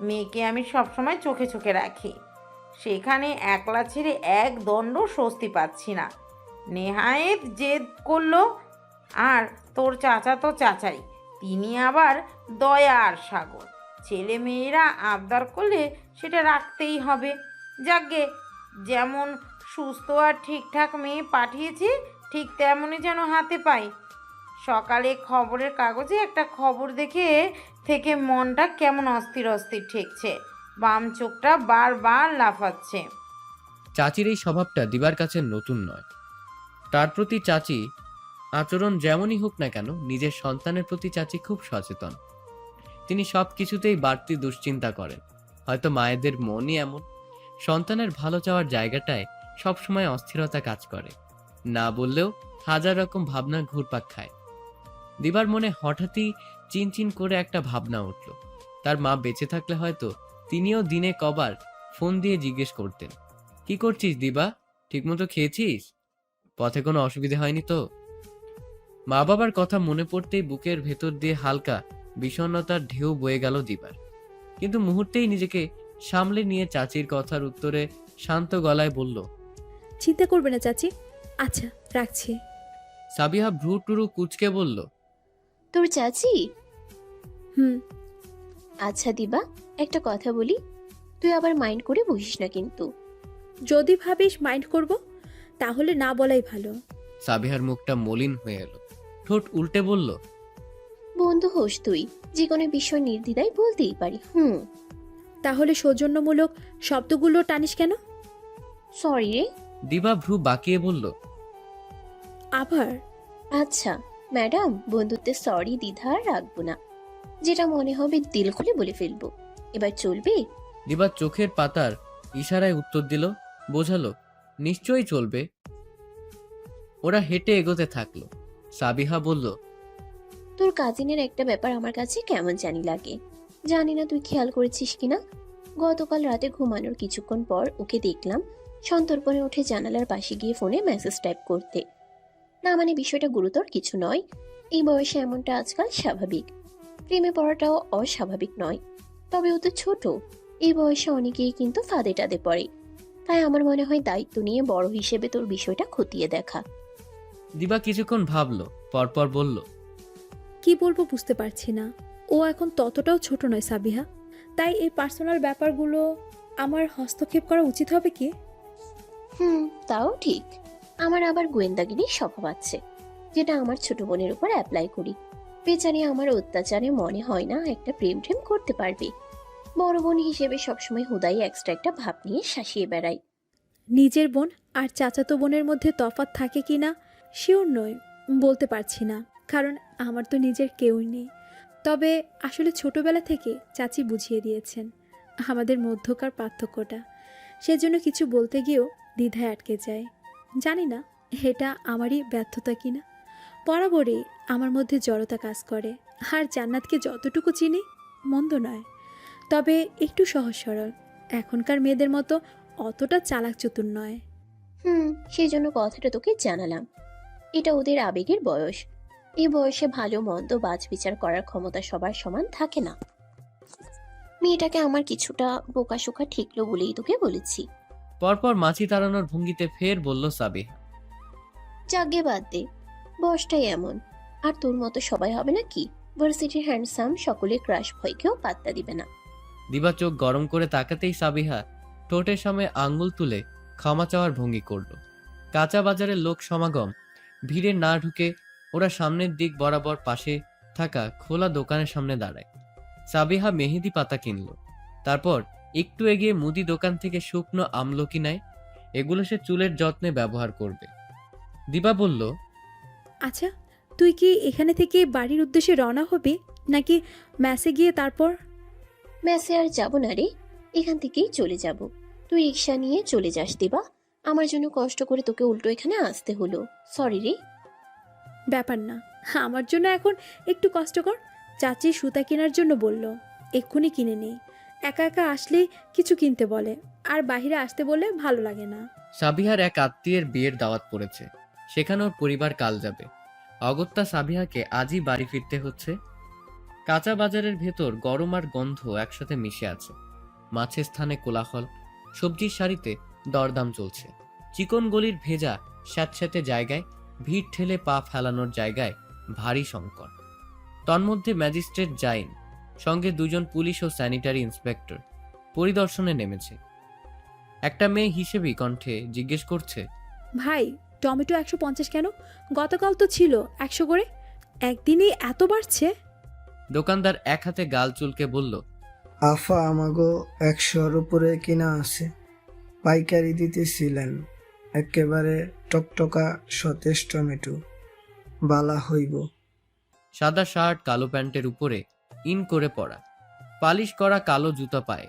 মেয়েকে আমি সবসময় চোখে চোখে রাখি, সেখানে একলা ছেড়ে এক দণ্ড স্বস্তি পাচ্ছি না। নেহায়েত জেদ করলো, আর তোর চাচা তো চাচাই, তিনি আবার দয়া আর সাগর। ছেলে মেয়েরা আবদার করলে সেটা রাখতেই হবে। যাকগে, যেমন সুস্থ আর ঠিকঠাক মেয়ে পাঠিয়েছি, ঠিক তেমনই যেন হাতে পাই। সকালে খবরের কাগজে একটা খবর দেখে থেকে মনটা কেমন অস্থির অস্থির ঠেকছে, বাম চোখটা বারবার লাফাচ্ছে।
চাচির এই স্বভাবটা দিবার কাছে নতুন নয়। তার প্রতি চাচি আচরণ যেমনই হোক না কেন, নিজের সন্তানের প্রতি চাচি খুব সচেতন। তিনি সব কিছুতেই বাড়তি দুশ্চিন্তা করেন। হয়তো মায়েদের মনই এমন, সন্তানের ভালো চাওয়ার জায়গাটায় সবসময় অস্থিরতা কাজ করে। না বললেও হাজার রকম ভাবনা ঘুরপাক খায়। দিবার মনে হঠাৎই চিনচিন করে একটা ভাবনা উঠল। তার মা বেঁচে থাকলে হয়তো তিনিও দিনে কবার ফোন দিয়ে জিজ্ঞেস করতেন, কি করছিস দিবা, ঠিকমতো খেয়েছিস, পথে কোনো অসুবিধা হয়নি তো? মা বাবার কথা মনে পড়তেই বুকের ভেতর দিয়ে হালকা বিষণ্ণতার ঢেউ বয়ে গেল দিবার। কিন্তু মুহূর্তেই নিজেকে সামলে নিয়ে চাচির কথার উত্তরে শান্ত গলায় বলল,
চিন্তা করবে না চাচি। আচ্ছা, রাখছি।
সাবিহা ভ্রু টুরু কুচকে বলল,
তোর চাচি?
হুম।
আচ্ছা দিবা, একটা কথা বলি, তুই আবার মাইন্ড করে বসিস না কিন্তু।
যদি ভাবিস মাইন্ড করব, তাহলে না বলাই ভালো।
সাবিহার মুখটা মলিন হয়ে এলো, ঠোঁট উল্টে বলল,
বন্ধু হোস তুই, যে কোনো বিষয় নির্দ্বিধায় বলতেই পারি।
তাহলে সৌজন্যমূলক শব্দগুলো টানিস কেন?
সরি রে।
দিবা ভ্রু বাঁকিয়ে বলল,
আবার?
আচ্ছা ম্যাডাম, বন্ধুত্বে সরি দ্বিধা আর রাখবো না, যেটা মনে হবে দিল খুলে বলে ফেলবো। এবার চলবে?
দিবা চোখের পাতার ইশারায় উত্তর দিল, বোঝালো নিশ্চয়ই চলবে। ওরা হেঁটে এগোতে থাকলো। সাবিহা বলল,
তোর কাজিনের একটা ব্যাপার আমার কাছে কেমন জানি লাগে, জানি না তুই খেয়াল করেছিস কিনা। গতকাল রাতে ঘুমানোর কিছুক্ষণ পর ওকে দেখলাম সন্তর্পণে উঠে জানালার পাশে গিয়ে ফোনে মেসেজ টাইপ করতে। না মানে বিষয়টা গুরুতর কিছু নয়, এই বয়সে এমনটা আজকাল স্বাভাবিক। প্রেমে পড়াটাও অস্বাভাবিক নয়, তবে ও তো ছোট, এই বয়সে অনেকেই কিন্তু ফাঁদে টাদে পড়ে। তাই আমার মনে হয় দায়িত্ব নিয়ে বড় হিসেবে তোর বিষয়টা খতিয়ে দেখা।
দিবা কিছুক্ষণ ভাবলো, পরপর বলল,
কি বলবো বুঝতে পারছি না। ও এখন ততটাও ছোট নয় সাবিহা, তাই এই পার্সোনাল ব্যাপারগুলো আমার হস্তক্ষেপ করা উচিত হবে কি?
তাও ঠিক। আমার আবার গোয়েন্দাগিরির স্বভাব আছে, যেটা আমার ছোট বোনের উপর অ্যাপ্লাই করি। বেচারি আমার অত্যাচারে মনে হয় না একটা প্রেম টেম করতে পারবে। বড় বোন হিসেবে সবসময় হুদাই এক্সট্রা একটা ভাব নিয়ে শাসিয়ে বেড়াই।
নিজের বোন আর চাচাতো বোনের মধ্যে তফাৎ থাকে কি না শিওর নই, বলতে পারছি না, কারণ আমার তো নিজের কেউই নেই। তবে আসলে ছোটবেলা থেকে চাচি বুঝিয়ে দিয়েছেন আমাদের মধ্যকার পার্থক্যটা, সেজন্য কিছু বলতে গিয়েও দ্বিধায় আটকে যায়। জানি না এটা আমারই ব্যর্থতা কিনা। বরাবরই আমার মধ্যে জড়তা কাজ করে, আর জান্নাতকে যতটুকু চিনি মন্দ নয়, তবে একটু সহজ সরল, এখনকার মেয়েদের মতো অতটা চালাক চতুর নয়।
সেই জন্য কথাটা তোকে জানালাম। এটা ওদের আবেগের বয়স, এই বয়সে ভালো মন্দ বাছ বিচার করার ক্ষমতা সবার সমান থাকে না।
মেয়েটাকে আমার কিছুটা বোকাশোকা ঠেকলো বলেই তোকে বলেছি।
পরপর মাছি তাড়ানোর ভঙ্গিতে ফের বলল সাবিহা।
জাগে বাদ দে, বয়সটাই এমন। আর তোর মতো সবাই হবে নাকি? ভার্সিটির হ্যান্ডসাম সকলে ক্রাশ ভয়কেও পাত্তা দিবে না।
দিবা চোখ গরম করে তাকাতেই সাবিহা ঠোঁটের সামনে আঙ্গুল তুলে ক্ষমা চাওয়ার ভঙ্গি করল। কাঁচা বাজারের লোক সমাগম ভিড়ে না ঢুকে ওরা সামনের দিক বরাবর পাশে থাকা খোলা দোকানের সামনে দাঁড়ায়। সাবিহা মেহেদি পাতা কিনল, তারপর একটু এগিয়ে মুদি দোকান থেকে শুকনো আমলকি নেয়। এগুলো সে চুলের যত্নে ব্যবহার করবে। দিবা বলল,
আচ্ছা, তুই কি এখানে থেকে বাড়ির উদ্দেশ্যে রওনা হবি নাকি ম্যাসে গিয়ে তারপর?
ম্যাসে আর যাবো না রে, এখান থেকেই চলে যাব। তুই রিক্সা নিয়ে চলে যাস দিবা, আমার জন্য কষ্ট করে তোকে উল্টো এখানে আসতে হলো, সরি রে।
ব্যাপার না, আমার জন্য এখন একটু কষ্ট কর। চাচি সুতা কেনার জন্য বলল, এক্ষুনি কিনে নেই। একা একা আসলেই কিছু কিনতে বলে, আর বাইরে আসতে বললে ভালো লাগে না।
সাবিহার এক আত্মীয়ের বিয়ের দাওয়াত পড়েছে, সেখানে ওর পরিবার কাল যাবে। অগত্যা সাবিহাকে আজই বাড়ি ফিরতে হচ্ছে। কাঁচা বাজারের ভেতর গরম আর গন্ধ একসাথে মিশে আছে। মাছের স্থানে কোলাহল, সবজির সারিতে দরদাম চলছে। চিকন গলির ভেজা স্যাঁতস্যাঁতে জায়গায় ভিড় ঠেলে পা ফেলানোর জায়গায় ভারী সংকট। তন্মধ্যে ম্যাজিস্ট্রেট জাইন সঙ্গে দুজন পুলিশ ও স্যানিটারি ইন্সপেক্টর পরিদর্শনে নেমেছে। একটা মেয়ে হিসেবেই কণ্ঠে জিজ্ঞেস করছে,
ভাই, টমেটো 150 কেন? গতকাল তো ছিল 100 করে, একদিনেই এত বাড়ছে?
দোকানদার এক হাতে গাল চুলকে বলল,
আফা আমাগো 100-র উপরে কিনা আছে, পাইকারি দিতেছিলেন। একেবারে টকটকা সতেজ টমেটো, বালা হইব।
সাদা শার্ট, কালো প্যান্টের উপরে ইন করে পরা, পালিশ করা কালো জুতা পায়ে,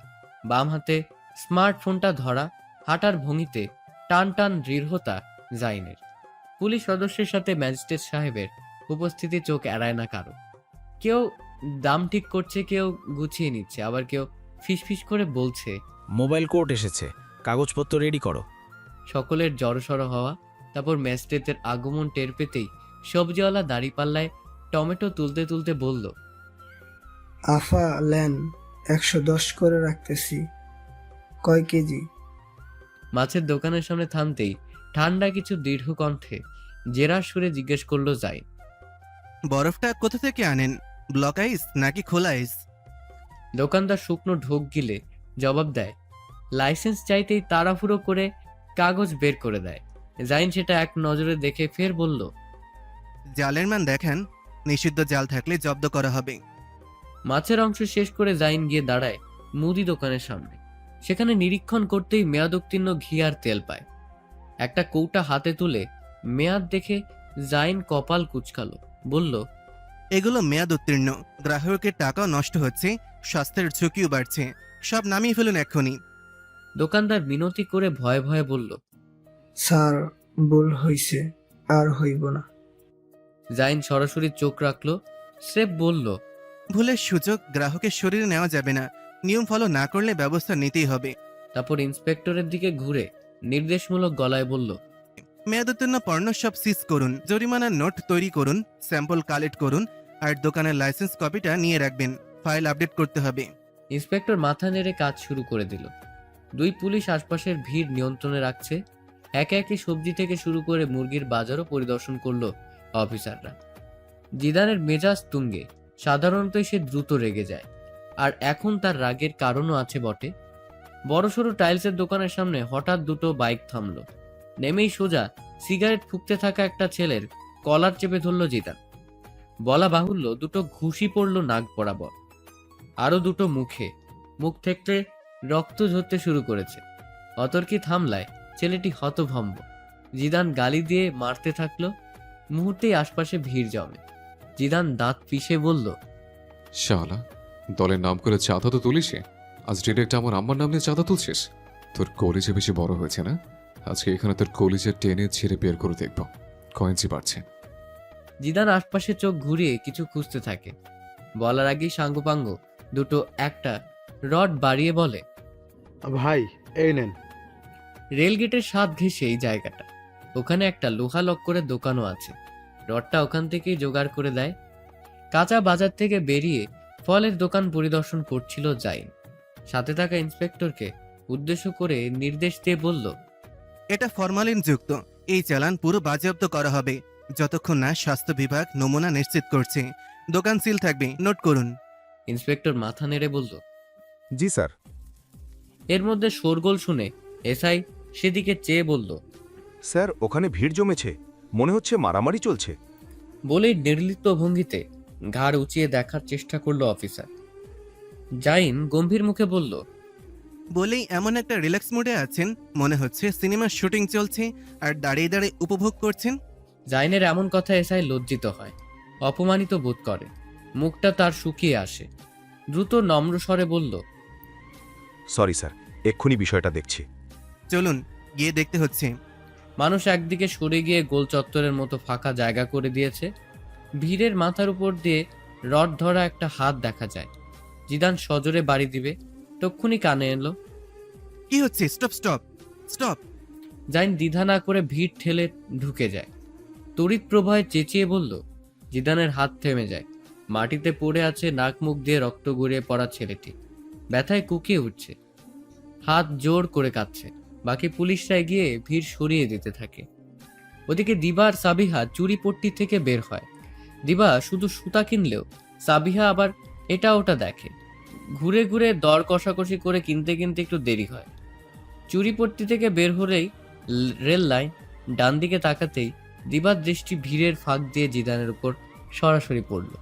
বাম হাতে স্মার্টফোনটা ধরা, হাঁটার ভঙ্গিতে টান টান দৃঢ়তা জাইনের। পুলিশ সদস্যের সাথে ম্যাজিস্ট্রেট সাহেবের উপস্থিতি চোখ এড়ায় না কারো। কেউ দাম ঠিক করছে, কেউ গুছিয়ে নিচ্ছে, আবার কেউ ফিসফিস করে বলছে,
মোবাইল কোর্ট এসেছে, কাগজপত্র রেডি করো।
সকলের জড়সড় হওয়া। তারপর ম্যাজিস্ট্রেটের আগমন টের পেতেই সবজিওয়ালা দাড়িপাল্লায় টমেটো তুলতে তুলতে বলল,
আফা লেন, 110 করে রাখতেছি। কয় কেজি?
মাছের দোকানের সামনে থামতেই ঠান্ডা কিছু দৃঢ় কণ্ঠে জেরার সুরে জিজ্ঞেস করলো যাই,
বরফটা কোথা থেকে আনেন? ব্লক আইস নাকি খোলা আইস?
দোকানদার শুকনো ঢোক গিলে জবাব দেয়। লাইসেন্স চাইতেই তাড়াহুড়ো করে কাগজ বের করে দেয়। জাইন সেটা এক নজরে দেখে ফের বলল,
জালের মান দেখান, নিষিদ্ধ জাল থাকলে জব্দ করা হবে।
মাছের অংশ শেষ করে জাইন গিয়ে দাঁড়ায় মুদি দোকানের সামনে। সেখানে নিরীক্ষণ করতেই মেয়াদোত্তীর্ণ ঘি আর তেল পায়। একটা কৌটা হাতে তুলে মেয়াদ দেখে জাইন কপাল কুঁচকালো, বলল,
এগুলো মেয়াদ উত্তীর্ণ, গ্রাহকের টাকাও নষ্ট হচ্ছে, স্বাস্থ্যের ঝুঁকিও বাড়ছে, সব নামিয়ে ফেলুন এক্ষুনি।
দোকানদার মিনতি করে ভয়ে ভয়ে বলল,
স্যার, ভুল হইছে, আর হইব না।
জাইন সরাসরি চোখ রাখলো, স্রেফ বলল,
ভুলের সুযোগ গ্রাহকের শরীরে নেওয়া যাবে না, নিয়ম ফলো না করলে ব্যবস্থা নিতেই হবে।
তারপর ইন্সপেক্টরের দিকে ঘুরে নির্দেশমূলক গলায় বলল,
মেয়াদোত্তীর্ণ পণ্য সব সিজ করুন, জরিমানার নোট তৈরি করুন, স্যাম্পল কালেক্ট করুন, আর দোকানের লাইসেন্স কপিটা নিয়ে রাখবেন, ফাইল আপডেট করতে হবে।
ইন্সপেক্টর মাথা নেড়ে কাজ শুরু করে দিল। দুই পুলিশ আশপাশের ভিড় নিয়ন্ত্রণে রাখছে। একে একে সবজি থেকে শুরু করে মুরগির বাজারও পরিদর্শন করলো অফিসাররা। জিদানের মেজাজ তুঙ্গে, সাধারণতই সে দ্রুত রেগে যায়, আর এখন তার রাগের কারণও আছে বটে। বড়সড় টাইলসের দোকানের সামনে হঠাৎ দুটো বাইক থামলো। নেমেই সোজা সিগারেট ফুঁকতে থাকা একটা ছেলের কলার চেপে ধরল জিদান। বলা বাহুল্য, দুটো ঘুষি পড়ল নাক বরাবর, আরো দুটো মুখে। মুখ থেকে রক্ত ঝরতে শুরু করেছে। অতর্কি থামলায় ছেলেটি হতভম্ব। জিদান গালি দিয়ে মারতে থাকলো। মুহূর্তেই আশপাশে ভিড় জমে। জিদান দাঁত পিষে বলল,
শালা, দলের নাম করে চাঁদা তো তুলিস, আজ ডিরেক্ট আমার আম্মার নাম নিয়ে চাঁদা তুলছিস? তোর কলিজে বেশি বড় হয়েছে না? আজকে এখানে তোর কলিজে টেনে ছিঁড়ে বের করে দেখব কয়েঞ্চি বাড়ছে।
জিদান আশপাশে চোখ ঘুরিয়ে কিছু খুঁজতে থাকে। বলার আগেই সাঙ্গপাঙ্গ দুটো একটা রড বাড়িয়ে বলে,
ভাই এই নেন।
রেলগেটের স্বাদ ঘেঁষে এই জায়গাটা। ওখানে একটা লোহা লক্করের দোকানও আছে। রডটা ওখান থেকেই জোগাড় করে দেয়। কাঁচা বাজার থেকে বেরিয়ে ফলের দোকান পরিদর্শন করছিল জাইন। সাথে থাকা ইন্সপেক্টরকে উদ্দেশ্য করে নির্দেশ দিয়ে বলল,
এটা ফরমালিন যুক্ত। এই চালান পুরো বাজেয়াপ্ত করা হবে যতক্ষণ না স্বাস্থ্য বিভাগ নমুনা নিশ্চিত করছে। দোকান সিল থাকবে, নোট করুন।
ইন্সপেক্টর মাথা নেড়ে বলল।
জি স্যার।
এর মধ্যে শোরগোল শুনে এসআই সেদিকে চেয়ে বলল,
স্যার ওখানে ভিড় জমেছে, মনে হচ্ছে মারামারি চলছে।
বলেই নির্লিপ্ত ভঙ্গিতে ঘাড় উঁচিয়ে দেখার চেষ্টা করলো অফিসার। জাইন গম্ভীর মুখে বলল,
বলেই এমন একটা রিল্যাক্স মুডে আছেন, মনে হচ্ছে সিনেমার শুটিং চলছে আর দাঁড়িয়ে দাঁড়িয়ে উপভোগ করছেন।
জাইনের এমন কথা এসআই লজ্জিত হয়, অপমানিত বোধ করে, মুখটা তার শুকিয়ে আসে। দ্রুত নম্র স্বরে বলল,
সরি স্যার, এক্ষুনি বিষয়টা দেখছি।
চলুন গিয়ে দেখতে হচ্ছে।
মানুষ একদিকে সরে গিয়ে গোল চত্বরের মতো ফাঁকা জায়গা করে দিয়েছে। ভিড়ের মাথার উপর দিয়ে রড ধরা একটা হাত দেখা যায়। জিদান সজোরে বাড়ি দিবে, তক্ষুনি কানে এলো,
কি হচ্ছে? Stop stop stop!
জাইন দ্বিধা না করে ভিড় ঠেলে ঢুকে যায়। তড়িৎ প্রবাহে চেঁচিয়ে বলল। জিদানের হাত থেমে যায়। মাটিতে পড়ে আছে নাক মুখ দিয়ে রক্ত গড়িয়ে পড়া ছেলেটি। ব্যথায় কুকিয়ে উঠছে, হাত জোর করে কাঁদছে। বাকি পুলিশরা গিয়ে ভিড় সরিয়ে দিতে থাকে। ওদিকে দিবা আর সাবিহা চুরি পট্টি থেকে বের হয়। দিবা শুধু সুতা কিনলেও সাবিহা আবার এটা ওটা দেখে। ঘুরে ঘুরে দর কষাকষি করে কিনতে কিনতে একটু দেরি হয়। চুরিপট্টি থেকে বের হলেই রেল লাইন, ডান দিকে তাকাতেই দিবার দৃষ্টি ভিড়ের ফাঁক দিয়ে জিদানের উপর সরাসরি পড়ল।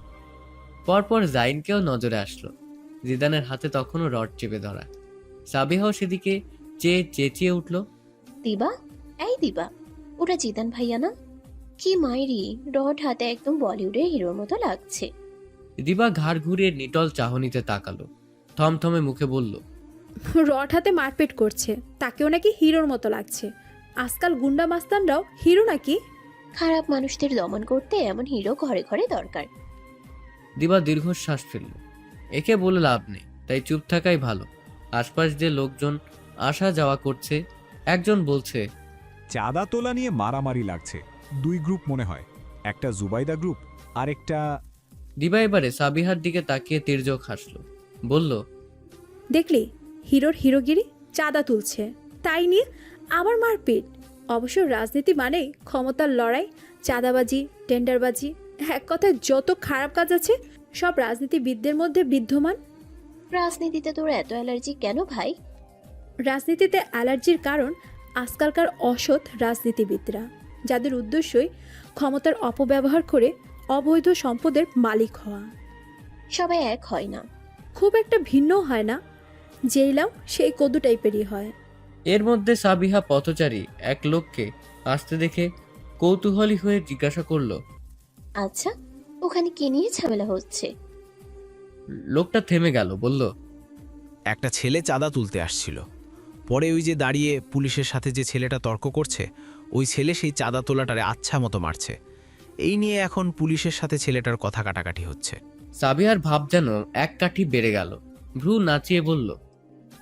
পরপর জাইনকেও নজরে আসলো। জিদানের হাতে তখনও রড চেপে ধরা। সাবিহাও সেদিকে চেয়ে চেঁচিয়ে উঠল,
দিবা, এই দিবা, ওটা জিদান ভাইয়া না? কি মাইরি, রড হাতে একদম বলিউডের হিরোর মতো লাগছে।
দিবা ঘাড় ঘুরিয়ে নিটল চাহনিতে তাকালো, থমথমে মুখে বলল,
রড হাতে মারপিট করছে, তাকেও নাকি হিরোর মতো লাগছে। আজকাল গুন্ডা মাস্তানরাও হিরো নাকি?
খারাপ মানুষদের দমন করতে এমন হিরো ঘরে ঘরে দরকার।
দিবা দীর্ঘশ্বাস ফেলল। একে বলে লাভ নেই, তাই চুপ থাকাই ভালো। আশপাশ দিয়ে লোকজন আসা যাওয়া করছে। একজন বলছে,
চাঁদা তোলা নিয়ে মারামারি লাগছে। দুই গ্রুপ মনে হয়, একটা জুবাইদা গ্রুপ আর একটা।
দিবা এবারে সাবিহার দিকে তাকিয়ে তির্যক হাসলো, বলল,
দেখলি, হিরোর হিরোগিরি, চাঁদা তুলছে, তাই নিয়ে আবার মারপিট। অবশ্য রাজনীতি মানে ক্ষমতার লড়াই, চাঁদাবাজি, টেন্ডারবাজি, এক কথায় যত খারাপ কাজ আছে সব রাজনীতিবিদদের মধ্যে বিদ্যমান।
রাজনীতিতে তোর এত অ্যালার্জি কেন ভাই?
রাজনীতিতে অ্যালার্জির কারণ আজকালকার অসৎ রাজনীতিবিদরা, যাদের উদ্দেশ্যই ক্ষমতার অপব্যবহার করে অবৈধ সম্পদের মালিক হওয়া।
সবাই এক হয় না,
খুব একটা ভিন্ন হয় না, যেই লাও সেই কদু টাইপেরই হয়।
এর মধ্যে সাবিহা পথচারী এক লোককে আসতে দেখে কৌতূহলী হয়ে জিজ্ঞাসা করল,
আচ্ছা ওখানে কি নিয়ে ঝামেলা হচ্ছে?
লোকটা থেমে গেল, বলল,
একটা ছেলে চাঁদা তুলতে আসছিল। পরে ওই যে দাঁড়িয়ে পুলিশের সাথে যে ছেলেটা তর্ক করছে, ওই ছেলে সেই চাঁদা তোলাটারে আচ্ছা মতো মারছে। এই নিয়ে এখন পুলিশের সাথে ছেলেটার কথা কাটাকাটি হচ্ছে।
সাবিহার ভাব যেন এক কাঠি বেড়ে গেল। ভ্রু নাচিয়ে বলল,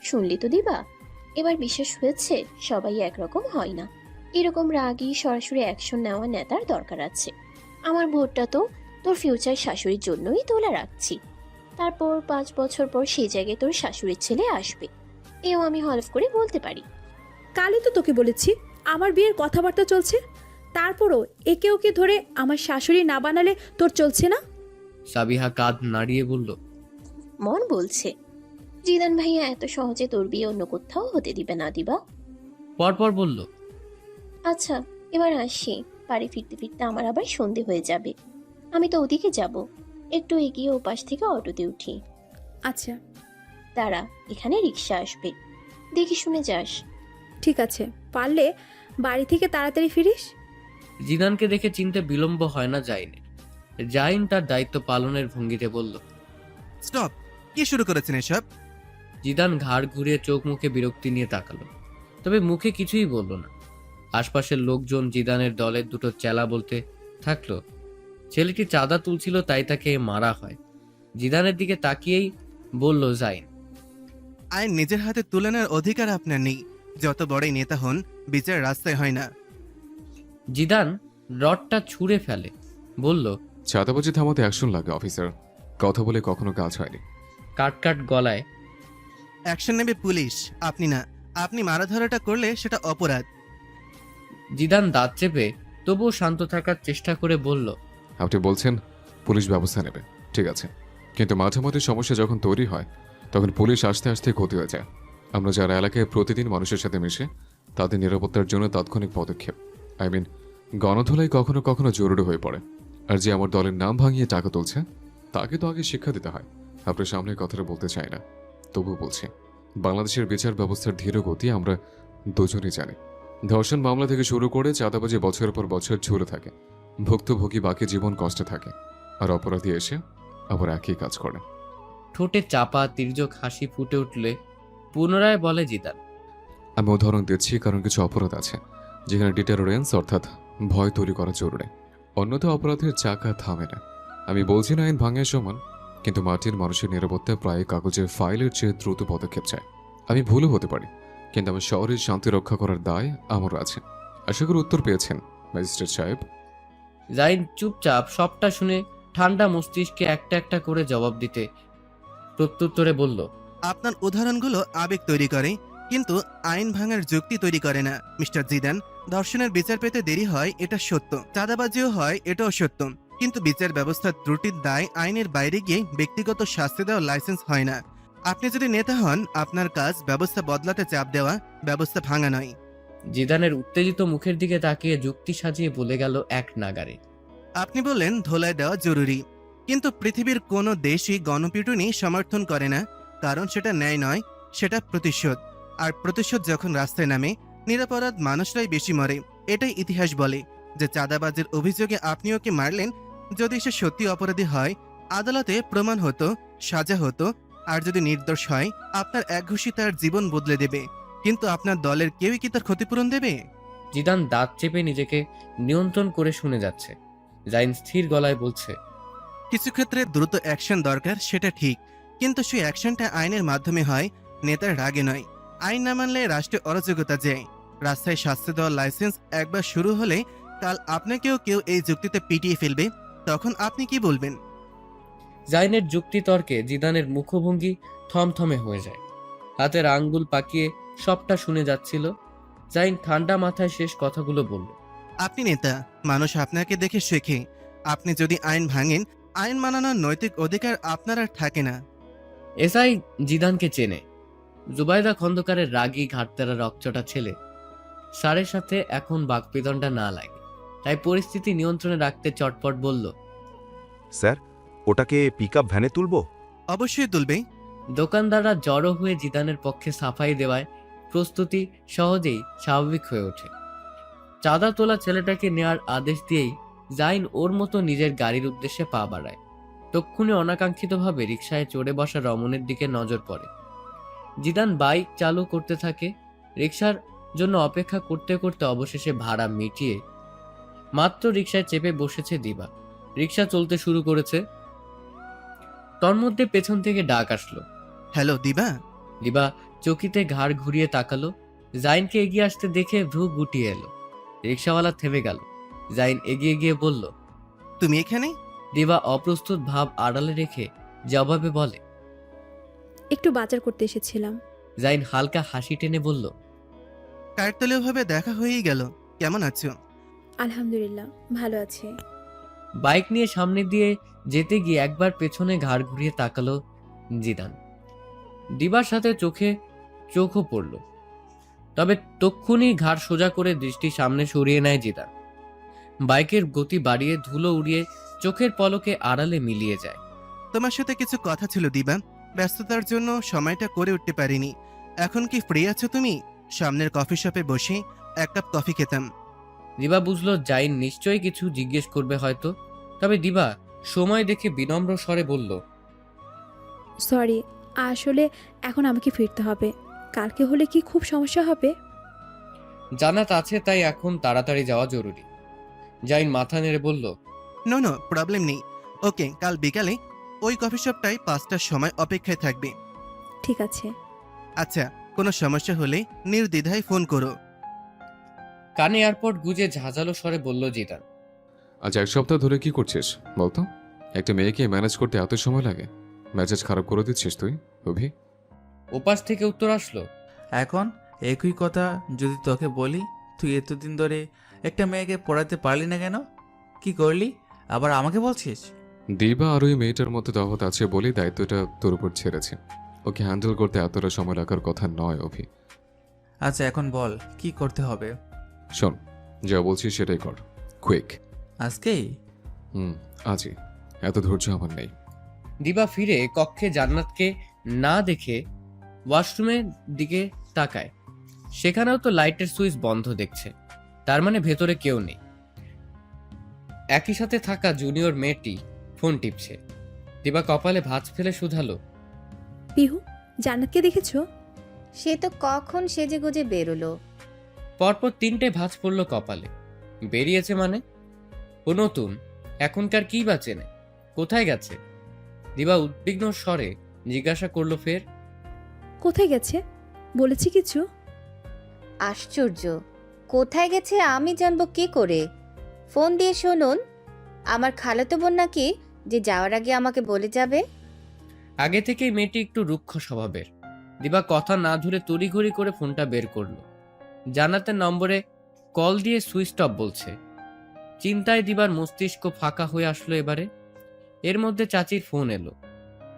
শুনলি তো দিবা, এবার বিশ্বাস হয়েছে সবাই একরকম হয় না। এরকম রাগী সরাসরি অ্যাকশন নেওয়া নেতার দরকার আছে। আমার ভোটটা তো তোর ফিউচার শাশুড়ির জন্যই তোলা রাখছি। তারপর 5 বছর পর সেই জায়গায় তোর শাশুড়ির ছেলে আসবে, এও আমি হলফ করে বলতে পারি।
কালই তো তোকে বলেছি আমার বিয়ের কথাবার্তা চলছে, তারপরও একে ওকে ধরে আমার শাশুড়ি না বানালে তোর চলছে না।
সাবিহা কাঁধ নাড়িয়ে বলল,
মন বলছে জিদান ভাইয়া এত সহজে তোর বিয়ে অন্য কোথাও হতে দিবে না দিবা।
পরপর বলল,
আচ্ছা এবার আসি, বাড়ি ফিরতে ফিরতে আমার আবার সন্ধে হয়ে যাবে। আমি তো ওদিকে যাব, একটু এগিয়ে ওপাশ থেকে অটোতে উঠি।
আচ্ছা
দাঁড়া, এখানে রিক্সা আসবে, দেখি শুনে যাস।
ঠিক আছে, পারলে বাড়ি থেকে তাড়াতাড়ি ফিরিস।
জিদানকে দেখে চিনতে বিলম্ব হয় না জাইনের। জাইন তার দায়িত্ব পালনের ভঙ্গিতে বলল,
স্টপ! কি শুরু করেছেন এসব?
জিদান ঘাড় ঘুরিয়ে চোখ মুখে বিরক্তি নিয়ে তাকালো, তবে মুখে কিছুই বলল না। আশপাশের লোকজন জিদানের দলের দুটো চেলা বলতে থাকলো, ছেলেটি চাঁদা তুলছিল তাই তাকে মারা হয়। জিদানের দিকে তাকিয়েই বলল জাইন,
আইন নিজের হাতে তুলে নেওয়ার অধিকার আপনার নেই। যত বড়ই নেতা হন, বিচার রাস্তায় হয় না।
জিদান রডটা ছুঁড়ে ফেলে, বলল,
চাঁদাবাজি থামাতে অ্যাকশন লাগে অফিসার। কথা বলে কখনো কাজ হয়নি।
কাট কাট গলায়
অ্যাকশন নেবে পুলিশ, আপনি না। আপনি মারাধরাটা করলে সেটা অপরাধ।
জিদান দাঁত চেপে তবুও শান্ত থাকার চেষ্টা করে বলল,
আপনি বলছেন পুলিশ ব্যবস্থা নেবে, ঠিক আছে, কিন্তু মাঝে মাঝে সমস্যা যখন তৈরি হয় তখন পুলিশ আস্তে আস্তে ক্ষতি হয়ে যায়। আমরা যারা এলাকায় প্রতিদিন মানুষের সাথে মিশে তাদের নিরাপত্তার জন্য তাৎক্ষণিক পদক্ষেপ, গণধোলাই কখনো কখনো জরুরি হয়ে পড়ে। আর যে আমার দলের নাম ভাঙিয়ে টাকা তুলছে তাকে তো আগে শিক্ষা দিতে হয়। আপনার সামনে কথাটা বলতে চাই না, তবুও বলছি, বাংলাদেশের বিচার ব্যবস্থার ধীর গতি আমরা দুজনেই জানি। ধর্ষণ মামলা থেকে শুরু করে চাঁদাবাজি বছরের পর বছর ঝুলে থাকে, ভুক্তভোগী বাকি জীবন কষ্টে থাকে, আর অপরাধী এসে আবার একই কাজ করে।
ঠোঁটে চাপা তির্যক হাসি ফুটে উঠলে পুনরায় বলে জিদান,
আমি উদাহরণ দিচ্ছি কারণ কিছু অপরাধ আছে যেখানে ডিটারেন্স অর্থাৎ ভয় তৈরি করা জরুরি, অন্যথা অপরাধের চাকা থামে না। আমি বলছি না আইন ভাঙার সমান, কিন্তু মাটির মানুষের নিরাপত্তা প্রায় কাগজের ফাইলের চেয়ে দ্রুত পদক্ষেপ চায়। আমি ভুলও হতে পারি, কিন্তু আমার শহরের শান্তি রক্ষা করার দায় আমার আছে। আশা করি উত্তর পেয়েছেন ম্যাজিস্ট্রেট সাহেব।
জাইন চুপচাপ সবটা শুনে ঠান্ডা মস্তিষ্কে একটা একটা করে জবাব দিতে প্রত্যুত্তরে বলল,
আপনার উদাহরণগুলো আবেগ তৈরি করে, কিন্তু আইন ভাঙার যুক্তি তৈরি করে না মিস্টার জিদান। ধর্ষণের বিচার পেতে দেরি হয়, এটা সত্য। চাঁদাবাজিও হয়, এটাও সত্য। কিন্তু বিচার ব্যবস্থার ত্রুটির দায় আইনের বাইরে গিয়ে ব্যক্তিগত শাস্তি দেওয়ার লাইসেন্স হয় না। আপনি যদি নেতা হন, আপনার কাজ ব্যবস্থা বদলাতে চাপ দেওয়া, ব্যবস্থা ভাঙা নয়।
জিদানের উত্তেজিত মুখের দিকে তাকিয়ে যুক্তি সাজিয়ে বলে গেল এক নাগারে,
আপনি বললেন ধোলাই দেওয়া জরুরি, কিন্তু পৃথিবীর কোনো দেশই গণপিটুনি সমর্থন করে না, কারণ সেটা ন্যায় নয়, সেটা প্রতিশোধ। আর প্রতিশোধ যখন রাস্তায় নামে, নিরপরাধ মানুষরাই বেশি মরে। এটাই ইতিহাস বলে যে চাঁদাবাজের অভিযোগে আপনি ওকে মারলেন, যদি সে সত্যি অপরাধী হয় আদালতে প্রমাণ হতো, সাজা হতো। আর যদি নির্দোষ হয়, আপনার একঘুষি তার জীবন বদলে দেবে, কিন্তু আপনার দলের কেউই কি তার ক্ষতিপূরণ দেবে?
জিদান দাঁত চেপে নিজেকে নিয়ন্ত্রণ করে শুনে যাচ্ছে। জাইন স্থির গলায় বলছে,
কিছু ক্ষেত্রে দ্রুত অ্যাকশন দরকার, সেটা ঠিক, কিন্তু সেই অ্যাকশনটা আইনের মাধ্যমে হয়, নেতার রাগে নয়। আইন না মানলে রাষ্ট্রে অরাজকতা যায়। রাস্তায় শাস্তি দেওয়ার লাইসেন্স একবার শুরু হলে কাল আপনাকেও কেউ এই যুক্তিতে পিটিয়ে ফেলবে, তখন আপনি কি বলবেন?
জাইনের যুক্তি তর্কে জিদানের মুখভঙ্গি থমথমে হয়ে যায়। হাতের আঙ্গুল পাকিয়ে সবটা শুনে যাচ্ছিল। জাইন ঠান্ডা মাথায় শেষ কথাগুলো বলল,
আপনি নেতা, মানুষ আপনাকে দেখে শেখে। আপনি যদি আইন ভাঙেন, আইন মানানোর নৈতিক অধিকার আপনার আর থাকে না।
এসআই জিদানকে চেনে। জুবাইদা খন্দকারের রাগী ঘাটতেরা রকচটা ছেলে। স্যারের সাথে এখন বাকবিতণ্ডা না লাগে, তাই পরিস্থিতি নিয়ন্ত্রণে রাখতে চটপট বলল,
স্যার, ওটাকে পিকআপ ভ্যানে তুলবো?
অবশ্যই তুলবে।
দোকানদাররা জড়ো হয়ে জিদানের পক্ষে সাফাই দেওয়ায় প্রস্তুতি সহজেই স্বাভাবিক হয়ে ওঠে। চাঁদা তোলা ছেলেটাকে নেওয়ার আদেশ দিয়েই জাইন ওর মতো নিজের গাড়ির উদ্দেশ্যে পা বাড়ায়। তক্ষুনি অনাকাঙ্ক্ষিতভাবে রিকশায় চড়ে বসা রমনের দিকে নজর পড়ে। জিদান বাইক চালু করতে থাকে। রিকশার জন্য অপেক্ষা করতে করতে অবশেষে ভাড়া মিটিয়ে মাত্র রিকশায় চেপে বসেছে দিবা। রিকশা চলতে শুরু করেছে। তন্মধ্যে পেছন থেকে ডাক আসলো,
হ্যালো দিবা।
দিবা চকিতে ঘাড় ঘুরিয়ে তাকালো। জাইনকে এগিয়ে আসতে দেখে ভ্রু গুটিয়ে এলো। রিকশাওয়ালা থেমে গেল। জাইন এগিয়ে গিয়ে বলল,
তুমি এখানে?
দিবা অপ্রস্তুত ভাব আড়ালে রেখে জবাবে বলে,
একটু বাজার করতে এসেছিলাম।
জাইন হালকা হাসি টেনে বলল,
কার্তলীয় ভাবে দেখা হয়েই গেল। কেমন আছো?
আলহামদুলিল্লাহ, ভালো আছি।
বাইক নিয়ে সামনে দিয়ে যেতে গিয়ে একবার পেছনে ঘাড় ঘুরিয়ে তাকালো জিদান। দিবার সাথে চোখে চোখও পড়ল, তবে তক্ষুনি ঘাড় সোজা করে দৃষ্টি সামনে সরিয়ে নেয় জিদান। বাইকের গতি বাড়িয়ে ধুলো উড়িয়ে চোখের পলকে আড়ালে মিলিয়ে যায়।
তোমার সাথে কিছু কথা ছিল দিবা, ব্যস্ততার জন্য সময়টা করে উঠতে পারিনি। এখন কি ফ্রি আছো তুমি? সামনের কফি শপে বসে এক কাপ কফি খেতাম।
দিবা বুঝলো জাইন নিশ্চয়ই কিছু জিজ্ঞেস করবে হয়তো, তবে দিবা সময় দেখে বিনম্র স্বরে বলল,
সরি, আসলে এখন আমাকে ফিরতে হবে। কালকে হলে কি খুব সমস্যা হবে?
জানাত আছে, তাই এখন তাড়াতাড়ি যাওয়া জরুরি। জাইন মাথা নেড়ে বলল,
নো নো, প্রবলেম নেই। ওকে, কাল বিকালে ওই কফি শপটায় 5টার সময় অপেক্ষায় থাকবে।
ঠিক আছে।
আচ্ছা, কোনো সমস্যা হলে নির্দ্বিধায় ফোন করো।
কানে এয়ারপোর্ট গুজে ঝাঁঝালো স্বরে বলল জিদান।
আজ এক সপ্তাহ ধরে কি করছিস বলতো? একটা মেয়েকে ম্যানেজ করতে এত সময় লাগে? মেজাজ খারাপ করে দিচ্ছিস তুই, অভি?
ওপাশ থেকে উত্তর আসলো,
এখন একই কথা যদি তোকে বলি, তুই এতদিন ধরে একটা মেয়েকে পড়াতে পারলি না কেন? কি করলি? আবার আমাকে বলছিস?
দিবা আর ওই মেয়েটার মধ্যে তফাৎ আছে বলেই দায়িত্বটা তোর উপর ছেড়েছে। ওকে হ্যান্ডেল করতে এতটা সময় লাগার কথা নয় অভি।
আচ্ছা এখন বল কি করতে হবে?
শোন, যা বলছিস সেটাই কর, কুইক।
আজকেই?
আজই। এত ধৈর্য আমার নেই।
দিবা ফিরে কক্ষে জান্নাতকে না দেখে ওয়াশরুমের দিকে তাকায়। সেখানেও তো লাইটের সুইচ বন্ধ দেখছে, তার মানে ভেতরে কেউ নেই। একই সাথে থাকা জুনিয়র মেয়েটি ফোন টিপছে। দিবা কপালে ভাঁজ ফেলে শুধালো,
পিহু, জান্নাতকে দেখেছো?
সে তো কখন সেজে গুজে বেরোলো।
পরপর 3টে ভাঁজ পড়ল কপালে। বেরিয়েছে মানে? ও নতুন, এখনকার কি বা চেনে? কোথায় গেছে? দিবা উদ্বিগ্ন স্বরে জিজ্ঞাসা করলো ফের।
কোথায় গেছে? বলেছি কিছু?
আশ্চর্য, কোথায় গেছে আমি জানবো কি করে? ফোন দিয়ে শুনুন, আমার খালাতো বোন নাকি যে যাওয়ার আগে আমাকে বলে যাবে।
আগে থেকেই মেয়েটি একটু রুক্ষ স্বভাবের। দিবা কথা না ধরে তড়িঘড়ি করে ফোনটা বের করলো। জান্নাতের নম্বরে কল দিয়ে সুইচ অফ বলছে। চিন্তায় দিবার মস্তিষ্ক ফাঁকা হয়ে আসলো এবারে। এর মধ্যে চাচির ফোন এলো।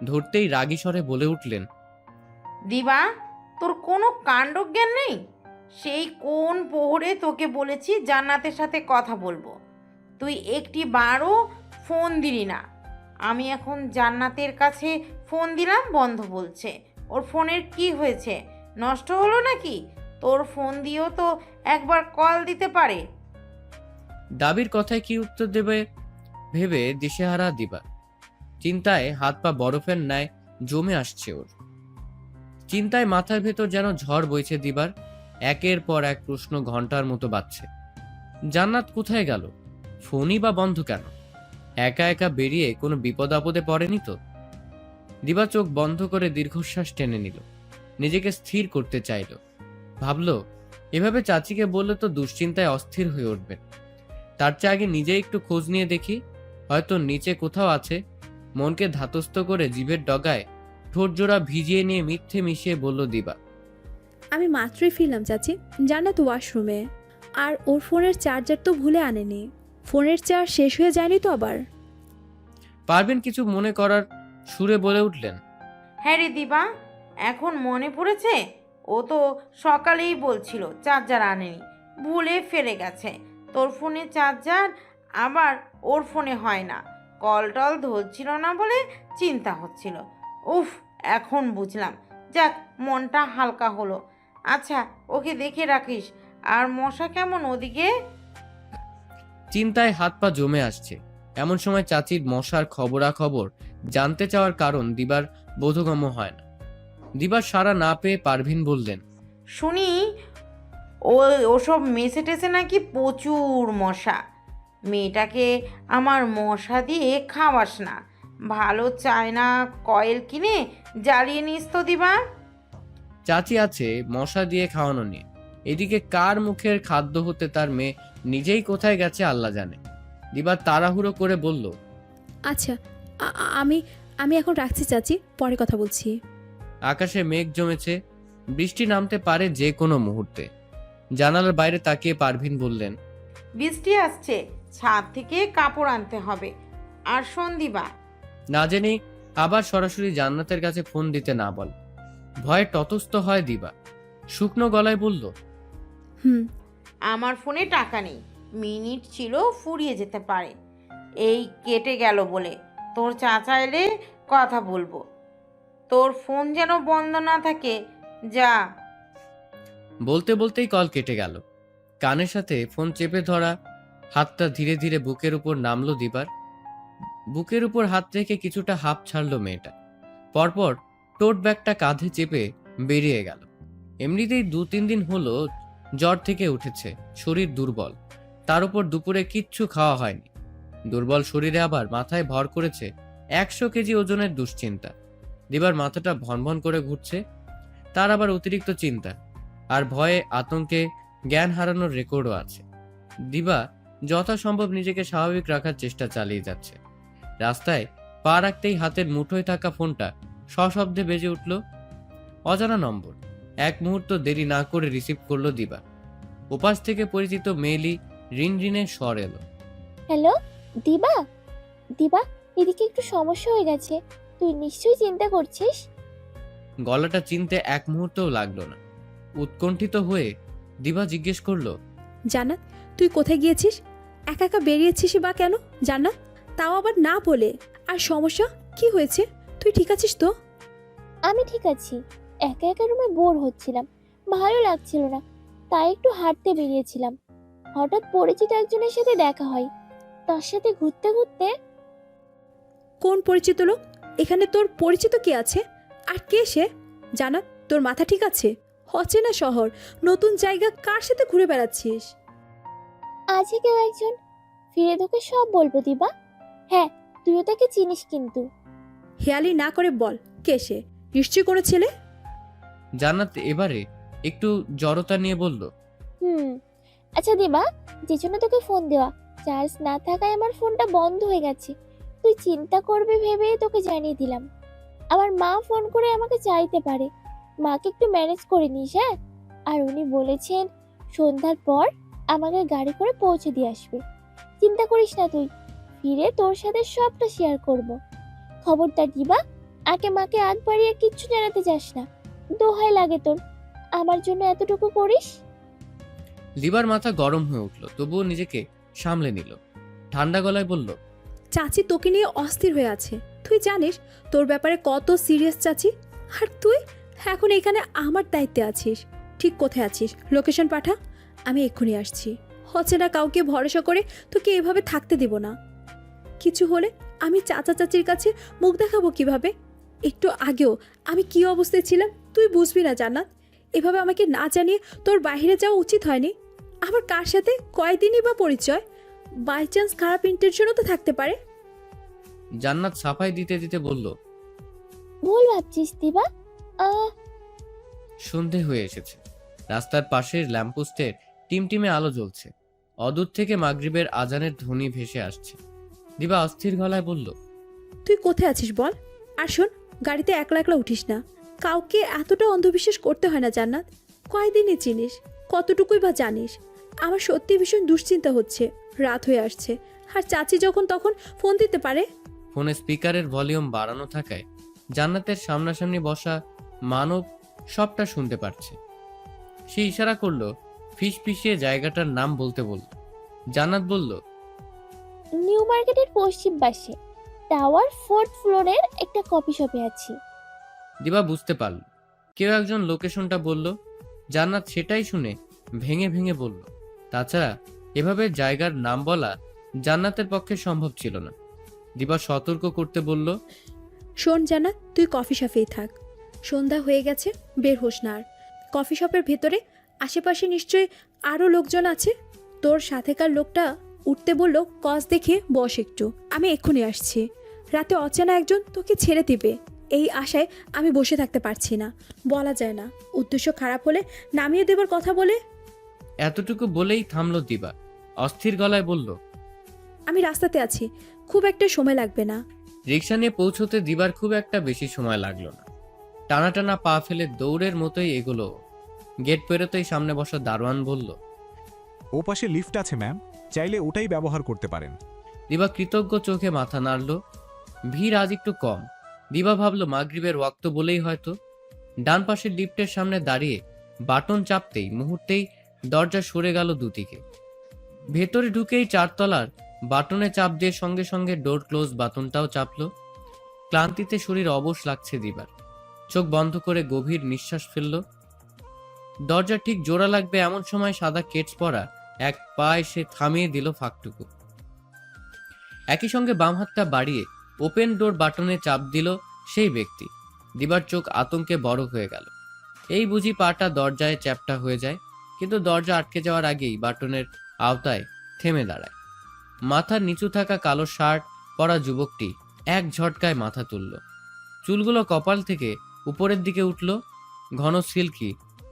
ধরতেই রাগী স্বরে বলে উঠলেন,
দিবা, তোর কোনো কাণ্ডজ্ঞান নেই? সেই কোন প্রহরে তোকে বলেছি জান্নাতের সাথে কথা বলবো, তুই একটি বারও ফোন দিলি না। আমি এখন জান্নাতের কাছে ফোন দিলাম, বন্ধ বলছে। ওর ফোনের কি হয়েছে? নষ্ট হলো নাকি? তোর ফোন দিয়েও তো একবার কল দিতে পারে।
দাবির কথায় কি উত্তর দেবে ভেবে দিশেহারা দিবা। চিন্তায় হাত পা বরফের ন্যায় জমে আসছে ওর। চিন্তায় মাথার ভেতর যেন ঝড় বইছে দিবার। একের পর এক প্রশ্ন ঘন্টার মতো বাজছে। জান্নাত কোথায় গেল? ফোনই বা বন্ধ কেন? একা একা বেরিয়ে কোনো বিপদ আপদে পড়েনি তো? দিবা চোখ বন্ধ করে দীর্ঘশ্বাস টেনে নিল। নিজেকে স্থির করতে চাইল। ভাবল, এভাবে চাচিকে বললে তো দুশ্চিন্তায় অস্থির হয়ে উঠবে। তার চেয়ে আগে নিজে একটু খোঁজ নিয়ে দেখি, হয়তো নিচে কোথাও আছে। মনকে ধাতস্থ করে জিভের ডগায় ঠোঁট জোড়া ভিজিয়ে নিয়ে মিথ্যে মিশিয়ে বলল দিবা,
আমি মাত্রই ফিরলাম চাচি, জান্নাত ওয়াশরুমে। আর ওর ফোনের চার্জার তো ভুলে আনেনি। ফোনের চার্জ শেষ হয়ে যায়নি তো আবার?
পারবেন কিছু মনে করার সুরে বলে উঠলেন,
হ্যাঁ রে দিবা, এখন মনে পড়েছে। ও তো সকালেই বলছিল চার্জার আনেনি, ভুলে ফেলে গেছে। তোর ফোনে চার্জার, আবার ওর ফোনে হয় না। কল টল ধরছিল না বলে চিন্তা হচ্ছিল। উফ, এখন বুঝলাম। যাক, মনটা হালকা হলো। আচ্ছা, ওকে দেখে রাখিস। আর মশা কেমন ওদিকে?
চিন্তায় হাত পা জমে আসছে। এমন সময় চাচির মশার খবরাখবর জানতে চাওয়ার কারণ দিবার বোধগম্য হয় না। দিবার সাড়া না পেয়ে পারভিন বললেন,
শুনি ওসব মেসে টেসে নাকি প্রচুর মশা। মেয়েটাকে আমার মশা দিয়ে খাওয়াস না। ভালো চায়না কয়েল কিনে জ্বালিয়ে নিস তো দিবা।
চাচি আছে মশা দিয়ে খাওয়ানো নিয়ে। এদিকে কার মুখের খাদ্য হতে তার মেয়ে নিজেই কোথায় গেছে আল্লাহ জানে। দিবা তাড়াহুড়ো করে বলল,
আচ্ছা, আমি আমি এখন রাখছি চাচি, পরে কথা বলছি।
আকাশে মেঘ জমেছে, বৃষ্টি নামতে পারে যে কোনো মুহূর্তে। জানালার বাইরে তাকিয়ে পারভিন বললেন,
বৃষ্টি আসছে, ছাদ থেকে কাপড় আনতে হবে। আর শোন দিবা,
না জেনে আবার সরাসরি জান্নাতের কাছে ফোন দিতে না বল। ভয়ে ততস্থ হয় দিবা। শুকনো গলায় বলল,
আমার ফোনে টাকা নেই, মিনিট ছিল ফুরিয়ে যেতে পারে। এই কেটে গেল বলে তোর চাচা এলে কথা বলবো। তোর ফোন যেন বন্ধ না থাকে, যা।
বলতে বলতেই কল কেটে গেল। কানের সাথে ফোন চেপে ধরা হাতটা ধীরে ধীরে বুকের উপর নামলো দিবার। বুকের উপর হাত রেখে কিছুটা হাঁপ ছাড়লো মেয়েটা। পরপর টোট ব্যাগটা কাঁধে চেপে বেরিয়ে গেল। এমনিতেই 2-3 দিন হলো জ্বর থেকে উঠেছে, শরীর দুর্বল। তার উপর দুপুরে কিচ্ছু খাওয়া হয়নি। দুর্বল শরীরে আবার মাথায় ভর করেছে 100 কেজি ওজনের দুশ্চিন্তা। দিবার মাথাটা ভনভন করে ঘুরছে। তার আবার অতিরিক্ত চিন্তা আর ভয়ে আতঙ্কে জ্ঞান হারানোর রেকর্ডও আছে। দিবা যথাসম্ভব নিজেকে স্বাভাবিক রাখার চেষ্টা চালিয়ে যাচ্ছে। রাস্তায় পা রাখতেই হাতের মুঠোয় থাকা ফোনটা সশব্দে বেজে উঠল। অজানা নম্বর। এক মুহূর্ত দেরি না করে রিসিভ করলো দিবা। ওপাশ থেকে পরিচিত মেয়েলি রিনরিনের স্বর এলো।
হ্যালো দিবা, দিবা এদিকে একটু সমস্যা হয়ে গেছে, তুই নিশ্চয়ই চিন্তা করছিস।
গলাটা চিনতে এক মুহূর্তও লাগলো না। উৎকণ্ঠিত হয়ে দিবা জিজ্ঞেস করলো,
জান্নাত তুই কোথায় গিয়েছিস? একা একা বেরিয়েছিস বা কেন? জান্নাত, তাও আবার না বলে। আর সমস্যা কি হয়েছে? তুই ঠিক আছিস তো?
আমি ঠিক আছি, একা একা রুমে বোর হচ্ছিলাম, ভালো লাগছিল না, তাই একটু হাঁটতে বেরিয়েছিলাম। হঠাৎ পরিচিত একজনের সাথে দেখা হয়, তার সাথে ঘুরতে ঘুরতে।
কোন পরিচিত লোক? এখানে তোর পরিচিত কে আছে? আর কে সে? জান্নাত, তোর মাথা ঠিক আছে? অচেনা শহর, নতুন জায়গা, কার সাথে ঘুরে বেড়াচ্ছিস?
আছে কেউ একজন, ফিরে তোকে সব বলবো দিবা। হ্যাঁ, তুইও তাকে চিনিস কিন্তু।
হেয়ালি না করে বল, কে সে? নিশ্চয়ই কোনো ছেলে।
জান্নাত এবারে একটু জড়তা নিয়ে বলল,
আচ্ছা দিবা, যে জন্য তোকে ফোন দেওয়া, চার্জ না থাকায় আমার ফোনটা বন্ধ হয়ে গেছে। তুই চিন্তা করবি ভেবে তোকে জানিয়ে দিলাম। আমার মা ফোন করে আমাকে চাইতে পারে, মাকে একটু ম্যানেজ করে নিস। হ্যাঁ, আর উনি বলেছেন সন্ধ্যার পর আমাকে গাড়ি করে পৌঁছে দিয়ে আসবে। চিন্তা করিস না তুই, ফিরে তোর সাথে সবটা শেয়ার করব। খবরদার দিবা, আগে মাকে আগ বাড়িয়ে কিচ্ছু জানাতে যাস না, দোহাই লাগে তোর, আমার জন্য এতটুকু করিস।
দিবার মাথা গরম হয়ে উঠল, তবুও নিজেকে সামলে নিল। ঠান্ডা গলায় বলল,
চাচি তোকে নিয়ে অস্থির হয়ে আছে। তুই জানিস তোর ব্যাপারে কত সিরিয়াস চাচি। আর তুই এখন এখানে আমার দায়িত্বে আছিস। ঠিক কোথায় আছিস লোকেশন পাঠা, আমি এক্ষুনি আসছি। হচ্ছে না কাউকে ভরসা করে তোকে এভাবে থাকতে দেব না। কিছু হলে আমি চাচা চাচির কাছে মুখ দেখাবো কিভাবে? একটু আগেও আমি কি অবস্থায় ছিলাম তুই বুঝবি না জান্নাত। এভাবে আমাকে না জানিয়ে তোর বাইরে যাওয়া উচিত হয়নি। আমার কার সাথে কয়দিনই বা পরিচয়, বাই চান্স খারাপ ইন্টেনশনও তো থাকতে পারে।
জান্নাত সাফাই দিতে দিতে বলল,
ভুল ভাবছিস দিবা।
সন্ধে হয়ে এসেছে। রাস্তার পাশের ল্যাম্পপোস্টের টিমটিমে আলো জ্বলছে। অদূর থেকে মাগরিবের আজানের ধ্বনি ভেসে আসছে। দিবা অস্থির গলায় বলল,
তুই কোথায় আছিস বল। আর শোন, গাড়িতে একলা একলা উঠিস না। কাউকে এতটা অন্ধবিশ্বাস করতে হয় না জান্নাত। কয়দিনই চিনিস, কতটুকুই বা জানিস। আমার সত্যি ভীষণ দুশ্চিন্তা হচ্ছে। রাত হয়ে আসছে, আর চাচি যখন তখন ফোন দিতে পারে।
ফোনে স্পিকারের ভলিউম বাড়ানো থাকায় জান্নাতের সামনাসামনি বসা মানব সবটা শুনতে পারছে। সে ইশারা করলো, ফিস ফিসিয়ে জায়গাটার নাম বলতে বলল। জান্নাত বলল,
নিউ মার্কেটের পশ্চিম পাশে টাওয়ার 4th ফ্লোরের একটা কফি শপে আছি।
দিবা বুঝতে পারল কেউ একজন লোকেশনটা বলল। জান্নাত সেটাই শুনে ভেঙে ভেঙে বলল, তাছাড়া এভাবে জায়গার নাম বলা জান্নাতের পক্ষে সম্ভব ছিল না। দিবা সতর্ক করতে বলল,
শোন জান্নাত, তুই কফি শপেই থাক। সন্ধ্যা হয়ে গেছে, বের হোস না আর। কফি শপের ভেতরে আশেপাশে নিশ্চয়ই আরও লোকজন আছে। তোর সাথেকার লোকটা উঠতে বলল, কজ দেখে বস একটু, আমি এক্ষুনি আসছি। রাতে অচেনা একজন তোকে ছেড়ে দিবে, এই আশায় আমি বসে থাকতে পারছি না। বলা যায় না, উদ্দেশ্য খারাপ হলে নামিয়ে দেবার কথা বলে।
এতটুকু বলেই থামলো দিবা। অস্থির গলায় বলল,
আমি রাস্তাতে আছি, খুব একটা সময় লাগবে না।
রিক্সা নিয়ে পৌঁছতে দিবার খুব একটা বেশি সময় লাগলো না। টানা টানা পা ফেলে দৌড়ের মতোই এগুলো। গেট পেরোতেই সামনে বসা দারোয়ান বলল,
ও পাশে লিফট আছে ম্যাম, চাইলে ওটাই ব্যবহার করতে পারেন।
দিবা কৃতজ্ঞ চোখে মাথা নাড়ল। ভিড় আজ একটু কম। দিবা ভাবল মাগরিবের ওয়াক্ত বলেই হয়তো। ডান পাশের লিফটের সামনে দাঁড়িয়ে বাটন চাপতেই মুহূর্তেই দরজা সরে গেল দুদিকে। ভেতরে ঢুকেই 4 তলার বাটনে চাপ দিয়ে সঙ্গে সঙ্গে ডোর ক্লোজ বাটনটাও চাপল। ক্লান্তিতে শরীর অবশ লাগছে দিবার। চোখ বন্ধ করে গভীর নিঃশ্বাস ফেলল। দরজা ঠিক জোড়া লাগবে এমন সময় সাদা কেটস পরা এক পা এসে থামিয়ে দিল ফাঁকটুকু। একই সঙ্গে বাম হাতটা বাড়িয়ে ওপেন ডোর বাটনে চাপ দিল সেই ব্যক্তি। দিবার চোখ আতঙ্কে বড় হয়ে গেল। এই বুঝি পাটা দরজায় চ্যাপটা হয়ে যায়, কিন্তু দরজা আটকে যাওয়ার আগেই বাটনের আওতায় থেমে দাঁড়ায়। মাথার নিচু থাকা কালো শার্ট পরা যুবকটি এক ঝটকায় মাথা তুলল। চুলগুলো কপাল থেকে উপরের দিকে উঠল। ঘন সিল্কি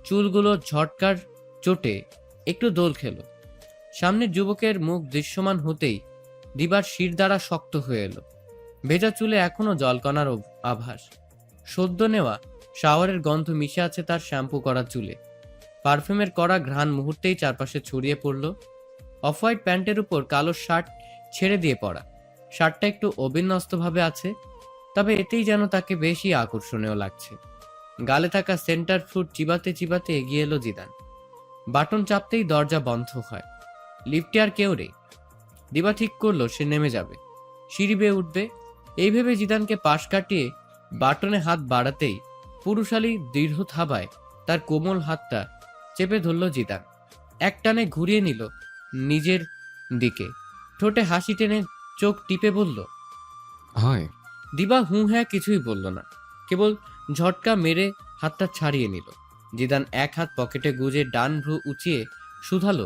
চুলগুলো ঝটকার চোটে একটু দোল খেল। সামনের যুবকের মুখ দৃশ্যমান হতেই দিবার শির দ্বারা শক্ত হয়ে এলো। ভেজা চুলে এখনো জলকণার আভাস। সদ্য নেওয়া শাওয়ারের গন্ধ মিশে আছে তার শ্যাম্পু করা চুলে। পারফিউমের কড়া ঘ্রাণ মুহূর্তেই চারপাশে ছড়িয়ে পড়ল। অফ হোয়াইট প্যান্টের উপর কালো শার্ট ছেড়ে দিয়ে পরা। শার্টটা একটু অবিন্যস্তভাবে আছে, তবে এতেই যেন তাকে বেশি আকর্ষণীয় লাগছে। গালে থাকা সেন্টার ফ্রুট চিবাতে চিবাতে এগিয়ে এলো জিদান। বাটন চাপতেই দরজা বন্ধ হয়। লিফটে আর কেউ নেই। দিবা ঠিক করলো সে নেমে যাবে, সিঁড়ি বেয়ে উঠবে। এই ভেবে জিদানকে পাশ কাটিয়ে বাটনে হাত বাড়াতেই পুরুষালী দৃঢ় থাবায় তার কোমল হাতটা চেপে ধরল জিদান। এক টানে ঘুরিয়ে নিল নিজের দিকে। ঠোঁটে হাসি টেনে চোখ টিপে বলল,
হাই।
দিবা হুঁ হ্যাঁ কিছুই বলল না, কেবল ঝটকা মেরে হাতটা ছাড়িয়ে নিল। জিদান এক হাত পকেটে গুজে ডান ভ্রু উঁচিয়ে শুধালো,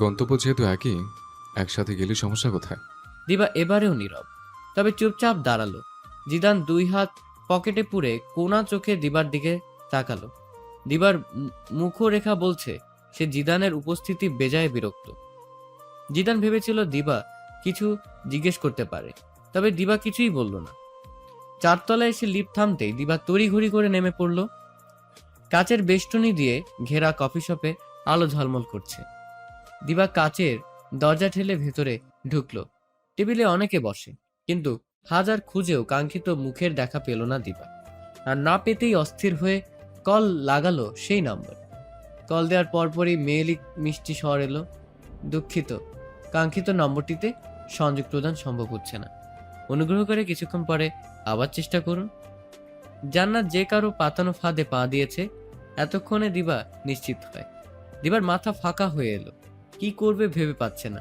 গন্তব্য যেহেতু একই, একসাথে গেলে সমস্যা কোথায়?
দিবা এবারেও নীরব, তবে চুপচাপ দাঁড়ালো। জিদান দুই হাত পকেটে পুরে কোনা চোখে দিবার দিকে তাকালো। দিবার মুখরেখা বলছে সে জিদানের উপস্থিতি বেজায় বিরক্ত। জিদান ভেবেছিল দিবা কিছু জিজ্ঞেস করতে পারে, তবে দিবা কিছুই বলল না। চারতলায় এসে লিফট থামতেই দিবা তড়িঘড়ি করে নেমে পড়ল। কাচের বেষ্টনী দিয়ে ঘেরা কফি শপে আলো ঝলমল করছে। দিবা কাচের দরজা ঠেলে ভেতরে ঢুকলো। টেবিলে অনেকে বসে, কিন্তু হাজার খুঁজেও কাঙ্ক্ষিত মুখের দেখা পেল না দিবা। আর না পেতেই অস্থির হয়ে কল লাগালো সেই নম্বর। কল দেওয়ার পরপরই মেয়েলি মিষ্টি স্বর এলো, দুঃখিত, কাঙ্ক্ষিত নম্বরটিতে সংযোগ প্রদান সম্ভব হচ্ছে না, অনুগ্রহ করে কিছুক্ষণ পরে আবার চেষ্টা করুন। জান্নাত যে কারো পাতানো ফাঁদে পা দিয়েছে এতক্ষণে দিবা নিশ্চিত হয়। দিবার মাথা ফাঁকা হয়ে এলো, কি করবে ভেবে পাচ্ছে না।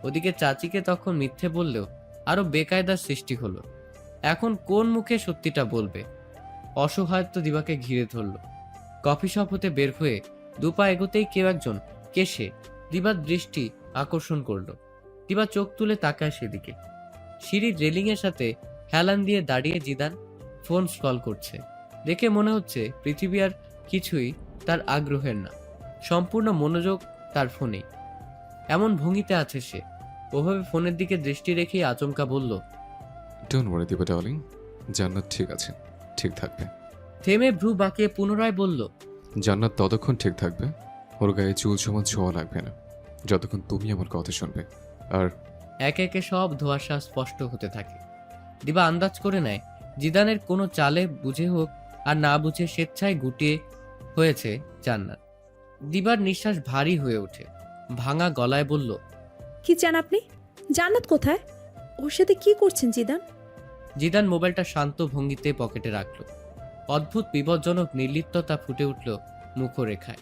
ওদিকে চাচিকে তখন মিথ্যে বললেও আরো বেকায়দার সৃষ্টি হলো। এখন কোন মুখে সত্যিটা বলবে? অসহায়ত্ব দিবাকে ঘিরে ধরল। কফি শপ হতে বের হয়ে দুপা এগোতেই কেউ একজন কেশে দিবার দৃষ্টি আকর্ষণ করলো। দিবা চোখ তুলে তাকায় সেদিকে। সিঁড়ির রেলিং এর সাথে হেলান দিয়ে দাঁড়িয়ে জিদান ফোন স্ক্রল করছে। দেখে মনে হচ্ছে পৃথিবী আর কিছুই তার আগ্রহের না, সম্পূর্ণ মনোযোগ তার ফোনেই। এমন ভঙ্গিতে আছে সে, ওভাবে ফোনের দিকে দৃষ্টি রেখেই আচমকা বলল,
ডোন্ট ওয়ারি দিবা ডার্লিং, জান্নাত ঠিক আছে, ঠিক থাকবে।
থেমে ভ্রু বাঁকিয়ে পুনরায় বলল,
জান্নাত ততক্ষণ ঠিক থাকবে, ওর গায়ে চুল সমান ছোঁয়া লাগবে না, যতক্ষণ তুমি আমার কথা শুনবে। আর
একে একে সব ধোঁয়াশা স্পষ্ট হতে থাকে। দিবা আন্দাজ করে নেয় জিদানের কোনো চালে বুঝে হোক আর না বুঝে স্বেচ্ছায় গুটিয়ে হয়েছে জান্নাত। দিবার নিঃশ্বাস ভারী হয়ে ওঠে, ভাঙা গলায় বলল,
কি চান আপনি? জান্নাত কোথায়? ওর সাথে কি করছেন জিদান?
জিদান মোবাইলটা শান্ত ভঙ্গিতে পকেটে রাখলো। অদ্ভুত বিপজ্জনক নির্লিপ্ততা ফুটে উঠল মুখরেখায়।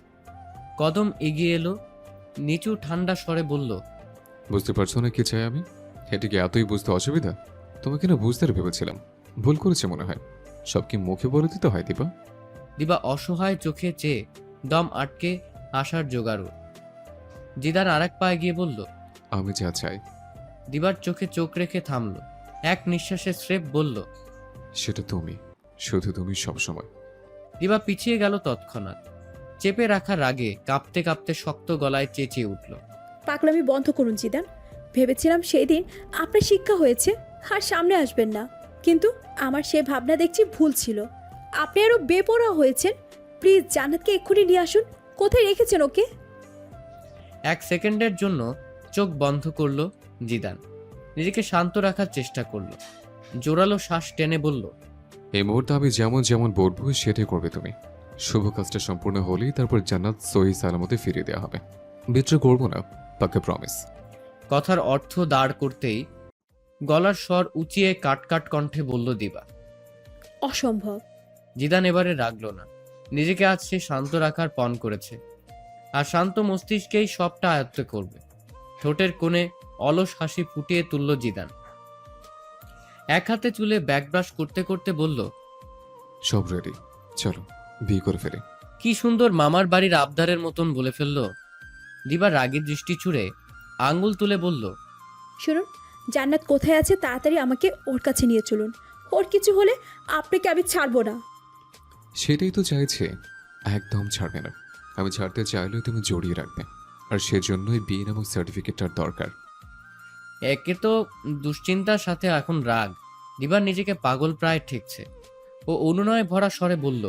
কদম এগিয়ে এলো, নিচু ঠান্ডা স্বরে বলল,
বুঝতে পারছো না কি চাই আমি? এটিকে এতই বুঝতে অসুবিধা? তোমাকে না বুঝতে ভেবেছিলাম, ভুল করেছে মনে হয়। সব কি মুখে বলে দিতে হয় দিবা?
দিবা অসহায় চোখে চেয়ে দম আটকে আসার জোগাড়। জিদান আরেক পায়ে গিয়ে বলল,
আমি যা চাই।
দিবার চোখে চোখ রেখে থামল, এক নিঃশ্বাসে স্রেফ বলল,
সেটা তুমি, শুধু তুমি সবসময়।
দিবা পিছিয়ে গেল তৎক্ষণাৎ। চেপে রাখা রাগে কাঁপতে কাঁপতে শক্ত গলায় চেঁচিয়ে উঠল,
পাগলামি বন্ধ করুন জিদান। ভেবেছিলাম সেই দিন আপনার শিক্ষা হয়েছে আর সামনে আসবেন না, কিন্তু আমার সে ভাবনা দেখছি ভুল ছিল। আপনি আরো বেপরোয়া হয়েছেন। প্লিজ জান্নাতকে এক্ষুনি নিয়ে আসুন। কোথায় রেখেছেন ওকে?
এক সেকেন্ডের জন্য চোখ বন্ধ করলো জিদান, নিজেকে শান্ত রাখার চেষ্টা করলো। জোরালো শ্বাস টেনে বলল,
এই মুহূর্তে আমি যেমন যেমন বলবো সেটাই করবে তুমি। শুভ কাজটা সম্পূর্ণ হলেই তারপর জান্নাত সহি সালামতে ফিরিয়ে দেওয়া হবে। বিদ্রোহ করবো না, পাক্কা প্রমিস।
কথার অর্থ দাঁড় করতেই গলার স্বর উঁচিয়ে কাটকাট কণ্ঠে বলল দিবা।
অসম্ভব।
জিদান এবারে রাগলো না, নিজেকে আজ সে শান্ত রাখার পণ করেছে, আর শান্ত মস্তিষ্কেই সবটা আয়ত্ত করবে। ঠোঁটের কোণে অলস হাসি ফুটিয়ে তুলল জিদান। এক হাতে চুলে ব্যাকব্রাশ করতে করতে বলল,
সব রেডি, চলো বিয়ে করে ফেলি।
কি সুন্দর মামার বাড়ির আবদারের মতন বলে ফেললো। দিবা রাগী দৃষ্টি ছুড়ে আঙ্গুল তুলে বলল,
শুনুন, জান্নাত কোথায় আছে তাড়াতাড়ি আমাকে ওর কাছে নিয়ে চলুন। ওর কিছু হলে আপনাকে আমি ছাড়বো না।
সেটাই তো চাইছে, একদম ছাড়বে না। আমি ছাড়তে চাইলেও তুমি জড়িয়ে রাখবে, আর সেজন্যই বিয়ে নামক সার্টিফিকেটটার দরকার।
একে তো দুশ্চিন্তার সাথে এখন রাগ। দিবার নিজেকে পাগল প্রায় ঠেকছে। ও অনুনয় ভরা স্বরে বলল,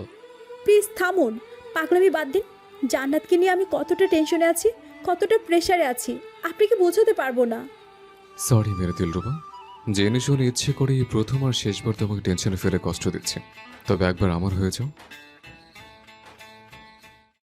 প্লিজ থামুন, পাগলামি বাদ দিন। জান্নাতকে নিয়ে আমি কতটা টেনশনে আছি, কতটা প্রেশারে আছি, আপনাকে বোঝাতে পারবো না।
সরি মেরে দিলরুবা, জেনে শুনে ইচ্ছে করে এই প্রথম আর শেষবার তোমাকে টেনশনে ফেলে কষ্ট দিচ্ছে। তবে একবার আমার হয়ে যাও,